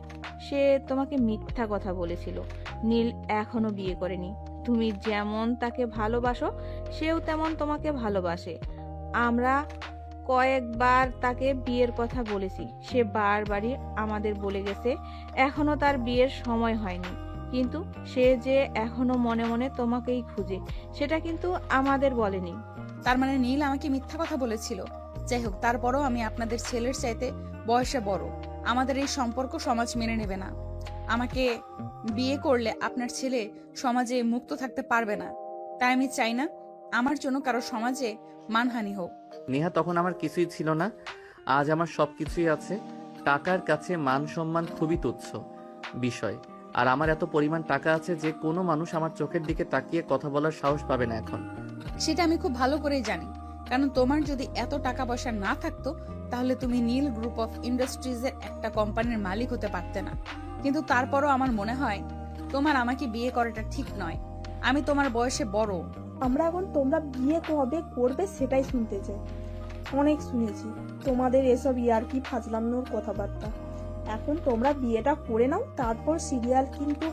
সে তোমাকে মিথ্যা কথা বলেছিল। নীল এখনো বিয়ে করেনি। তুমি যেমন তাকে ভালোবাসো সেও তেমন তোমাকে ভালোবাসে। আমরা কয়েকবার তাকে বিয়ের কথা বলেছি, সে বারবারই আমাদের বলে গেছে এখনো তার বিয়ের সময় হয়নি। কিন্তু সে যে এখনো মনে মনে তোমাকেই খুঁজে, সেটা কিন্তু আমাদের বলেনি। তার মানে নীল আমাকে মিথ্যা কথা বলেছিল। যাই হোক, তারপরও আমি আপনাদের ছেলের চাইতে বয়সে বড়। আমাদের এই সম্পর্ক সমাজ মেনে নেবে না। আমাকে বিয়ে করলে আপনার ছেলে সমাজে মুক্ত থাকতে পারবে না। তাই আমি চাই না আমার জন্য কারো সমাজে মানহানি হোক। নেহা, তখন আমার কিছুই ছিল না, আজ আমার সব কিছুই আছে। টাকার কাছে মান সম্মান খুবই তুচ্ছ বিষয়। আর আমার এত পরিমাণ টাকা আছে যে কোনো মানুষ আমার চোখের দিকে তাকিয়ে কথা বলার সাহস পাবে না এখন। সেটা আমি খুব ভালো করেই জানি, কারণ তোমার যদি এত টাকা পয়সা না থাকতো তাহলে তুমি নীল গ্রুপ অফ ইন্ডাস্ট্রিজের একটা কোম্পানির মালিক হতে পারতে না। কিন্তু তারপরও আমার মনে হয় তোমার আমাকে বিয়ে করাটা ঠিক নয়। আমি তোমার বয়সে বড়। আমরা এখন তোমরা বিয়ে কবে করবে সেটাই শুনতে চাই। অনেক শুনেছি তোমাদের এসব ইয়ার্কি ফাজলানোর কথাবার্তা। এখন তোমরা বিয়েটা করে নাও, তারপর সিরিয়াল কিন্তু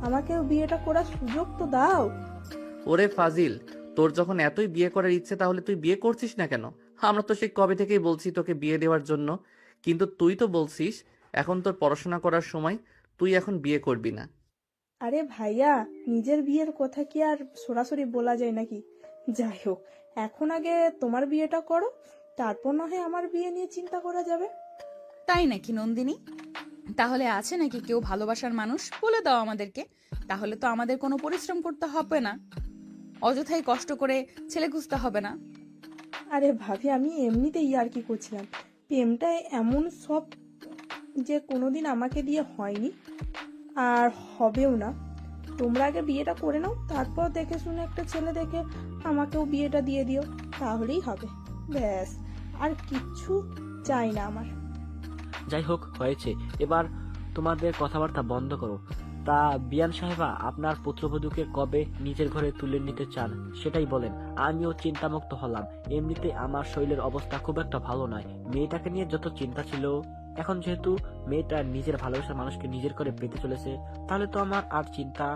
আমাকেও বিয়েটা করার সুযোগ তো দাও। ওরে ফাজিল, তোর যখন এতই বিয়ে করার ইচ্ছে তাহলে তুই বিয়ে করছিস না কেন? আমরা তো সেই কবে থেকেই বলছি তোকে বিয়ে দেওয়ার জন্য, কিন্তু তুই তো বলছিস এখন তোর পড়াশোনা করার সময়, তুই এখন বিয়ে করবি না। আরে ভাইয়া, নিজের বিয়ের কথা কি আর সরাসরি বলা যায় নাকি? যাই হোক, এখন আগে তোমার বিয়েটা করো, তারপর না হয় আমার বিয়ে নিয়ে চিন্তা করা যাবে। তাই নাকি নন্দিনী? তাহলে আছে নাকি কেউ ভালোবাসার মানুষ? বলে দাও আমাদেরকে, তাহলে তো আমাদের কোনো পরিশ্রম করতে হবে না, অযথাই কষ্ট করে ছেলে খুঁজতে হবে না। আরে ভাবি, আমি এমনিতেই ইয়ার্কি করছিলাম। প্রেমটা এমন সব যে কোনোদিন আমাকে দিয়ে হয়নি। আর হবেও না। তোমরা আগে বিয়েটা করে নাও, তারপর দেখে শুনে একটা ছেলে দেখে আমাকেও বিয়েটা দিয়ে দিও, তাহলেই হবে। ব্যাস, আর কিচ্ছু চাই না আমার। যাই হোক, হয়েছে, এবার তোমাদের কথাবার্তা বন্ধ করো। তা বিয়ান সাহেবা, আপনার পুত্রবধূকে কবে নিজের ঘরে তুলে নিতে চান সেটাই বলেন। আমিও চিন্তামুক্ত হলাম। এমনিতে আমার শরীরের অবস্থা খুব একটা ভালো নয়। মেয়েটাকে নিয়ে যত চিন্তা ছিল, এখন যেহেতু মেয়েটা নিজের ভালোবাসার মানুষকে নিজের করে পেতে চলেছে, তাহলে তো আমার আর চিন্তা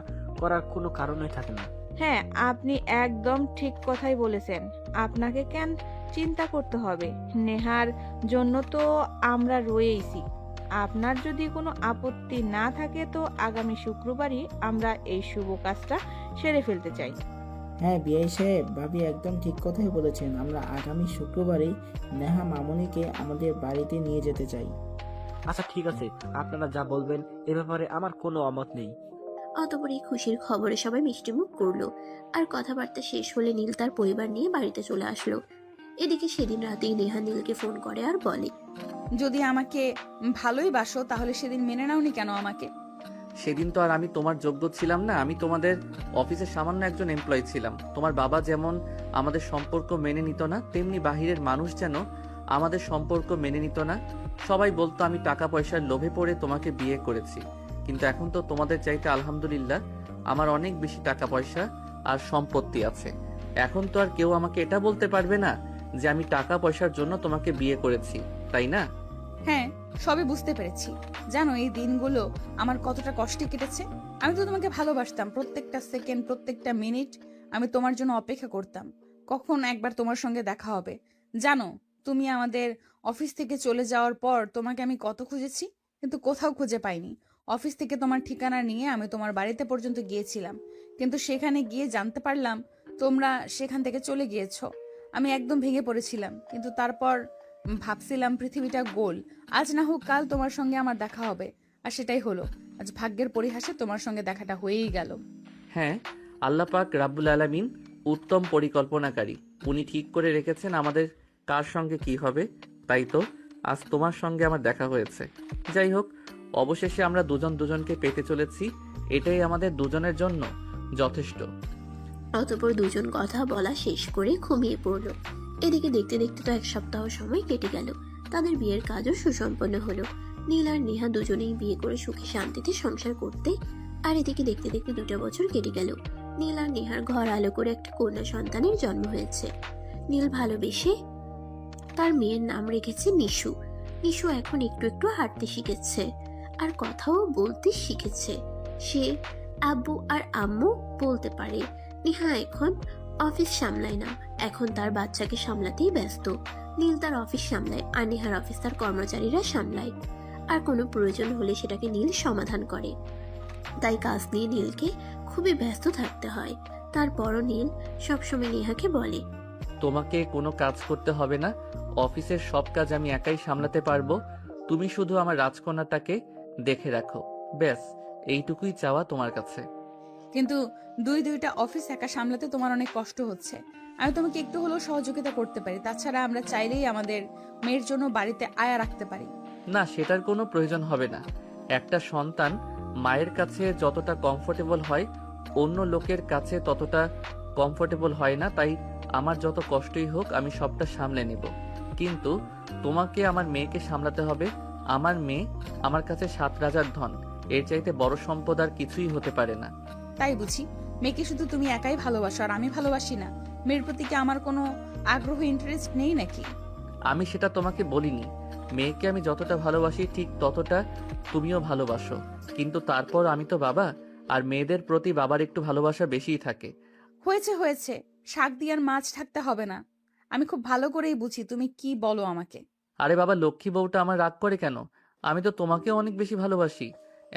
করার কোনো কারণই থাকে না। হ্যাঁ, আপনি একদম ঠিক কথাই বলেছেন। আপনাকে কেন চিন্তা করতে হবে? নেহার জন্য তো আমরা রয়েইছি। আপনার যদি কোনো আপত্তি না থাকে তো আগামী শুক্রবারই আমরা এই শুভ কাজটা সেরে ফেলতে চাই। হ্যাঁ বিআই সাহেব, ভাবি একদম ঠিক কথাই বলেছেন। আমরা আগামী শুক্রবারই নেহা মামুনিকে আমাদের বাড়িতে নিয়ে যেতে চাই। আচ্ছা ঠিক আছে, আপনারা যা বলবেন এ ব্যাপারে আমার কোনো অমত নেই। অতঃপর এই খুশির খবরে সবাই মিষ্টিমুখ করলো। আর কথাবার্তা শেষ হলে নীল তার পরিবার নিয়ে বাড়িতে চলে আসলো। এদিকে সেদিন রাতেই নেহা নীলকে ফোন করে আর বলে, যদি আমাকে ভালোই বাসো তাহলে সেদিন মেনে নাওনি কেন আমাকে? সেদিন তো আর আমি তোমার যোগ্য ছিলাম না। আমি তোমাদের অফিসের সামান্য একজন এমপ্লয়ি ছিলাম। তোমার বাবা যেমন আমাদের সম্পর্ক মেনে নিত না, তেমনি বাহিরের মানুষ যেন আমাদের সম্পর্ক মেনে নিত না। সবাই বলতো আমি টাকা পয়সার লোভে পড়ে তোমাকে বিয়ে করেছি। কিন্তু এখন তো তোমাদের চাইতে আলহামদুলিল্লাহ আমার অনেক বেশি টাকা পয়সা আর সম্পত্তি আছে। এখন তো আর কেউ আমাকে এটা বলতে পারবে না যে আমি টাকা পয়সার জন্য তোমাকে বিয়ে করেছি, তাই না? হ্যাঁ, সবই বুঝতে পেরেছি। জানো এই দিনগুলো আমার কতটা কষ্টে কেটেছে। আমি তো তোমাকে ভালোবাসতাম। প্রত্যেকটা সেকেন্ড, প্রত্যেকটা মিনিট আমি তোমার জন্য অপেক্ষা করতাম কখন একবার তোমার সঙ্গে দেখা হবে। জানো, তুমি আমাদের অফিস থেকে চলে যাওয়ার পর তোমাকে আমি কত খুঁজেছি, কিন্তু কোথাও খুঁজে পাইনি। অফিস থেকে তোমার ঠিকানা নিয়ে আমি তোমার বাড়িতে পর্যন্ত গিয়েছিলাম, কিন্তু সেখানে গিয়ে জানতে পারলাম তোমরা সেখান থেকে চলে গিয়েছো। আমি একদম ভেঙে পড়েছিলাম, কিন্তু তারপর ভাবছিলাম পৃথিবীটা গোল, আজ না হোক কাল তোমার সঙ্গে আমার দেখা হবে। আর সেটাই হলো। আজ ভাগ্যের পরিহাসে তোমার সঙ্গে দেখাটা হয়েই গেল। হ্যাঁ, আল্লাহ পাক রাব্বুল আলামিন উত্তম পরিকল্পনাকারী। উনি ঠিক করে রেখেছেন আমাদের কার সঙ্গে কি হবে। তাই তো আজ তোমার সঙ্গে আমার দেখা হয়েছে। যাই হোক, অবশেষে আমরা দুজন দুজনকে পেতে চলেছি। এটাই আমাদের দুজনের জন্য যথেষ্ট। অতঃপর দুজন কথা বলা শেষ করে ঘুমিয়ে পড়লো। এদিকে দেখতে দেখতে তো এক সপ্তাহ সময় কেটে গেল। তাদের বিয়ের কাজও সুসম্পন্ন হলো। নীল আর নেহা দুজনেই বিয়ে করে সুখে শান্তিতে সংসার করতে। আর এদিকে দেখতে দেখতে 2টা বছর কেটে গেল। নীল আর নেহার ঘর আলো করে একটা কন্যা সন্তানের জন্ম হয়েছে। নীল ভালোবেসে তার মেয়ের নাম রেখেছে নিশু। নিশু এখন একটু একটু হাঁটতে শিখেছে আর কথাও বলতে শিখেছে। সে আব্বু আর আম্মু বলতে পারে। নেহা এখন অফিস সামলায় না, এখন তার বাচ্চাকে সামলাতেই ব্যস্ত। নীল তার অফিস সামলায় আর নেহার অফিস তার কর্মচারীরা সামলায়। আর কোনো প্রয়োজন হলে সেটাকে নীল সমাধান করে। তাই কাজ নিয়ে নীলকে খুবই ব্যস্ত থাকতে হয়। তারপরও নীল সবসময় নেহাকে বলে, তোমাকে কোনো কাজ করতে হবে না। অফিসের সব কাজ আমি একাই সামলাতে পারবো। তুমি শুধু আমার রাজকন্যাটাকে দেখে রাখো, ব্যাস এইটুকুই চাওয়া তোমার কাছে। কিন্তু দুইটা অফিস একা সামলাতে তোমার অনেক কষ্ট হচ্ছে। আমি তোমাকে একটু হলেও সহযোগিতা করতে পারি। তাছাড়া আমরা চাইলেই আমাদের মেয়ের জন্য বাড়িতে আয়া রাখতে পারি। না, সেটার কোনো প্রয়োজন হবে না। একটা সন্তান মায়ের কাছে যতটা কমফোর্টেবল হয় অন্য লোকের কাছে ততটা কমফোর্টেবল হয় না। তাই আমার যত কষ্টই হোক আমি সবটা সামলে নিব। কিন্তু তোমাকে আমার মেয়েকে সামলাতে হবে। আমার মেয়ে আমার কাছে 7 রাজার ধন, এর চাইতে বড় সম্পদ আর কিছুই হতে পারে না। তাই বুঝি মেয়েকে শুধু তুমি একাই ভালোবাসো আর আমি ভালোবাসি না? মেয়ের প্রতি কি আমার কোনো আগ্রহ, ইন্টারেস্ট নেই নাকি? আমি সেটা তোমাকে বলিনি। মেয়েকে আমি যতটা ভালোবাসি ঠিক ততটা তুমিও ভালোবাসো। কিন্তু তারপর আমি তো বাবা, আর মেয়েদের প্রতি বাবার একটু ভালোবাসা বেশিই থাকে। হয়েছে হয়েছে, শাক দিয়ে আর মাছ থাকতে হবে না। আমি খুব ভালো করেই বুঝি তুমি কি বলো আমাকে। আরে বাবা, লক্ষ্মী বউটা আমার রাগ করে কেন? আমি তো তোমাকেও অনেক বেশি ভালোবাসি।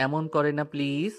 এমন করে না প্লিজ।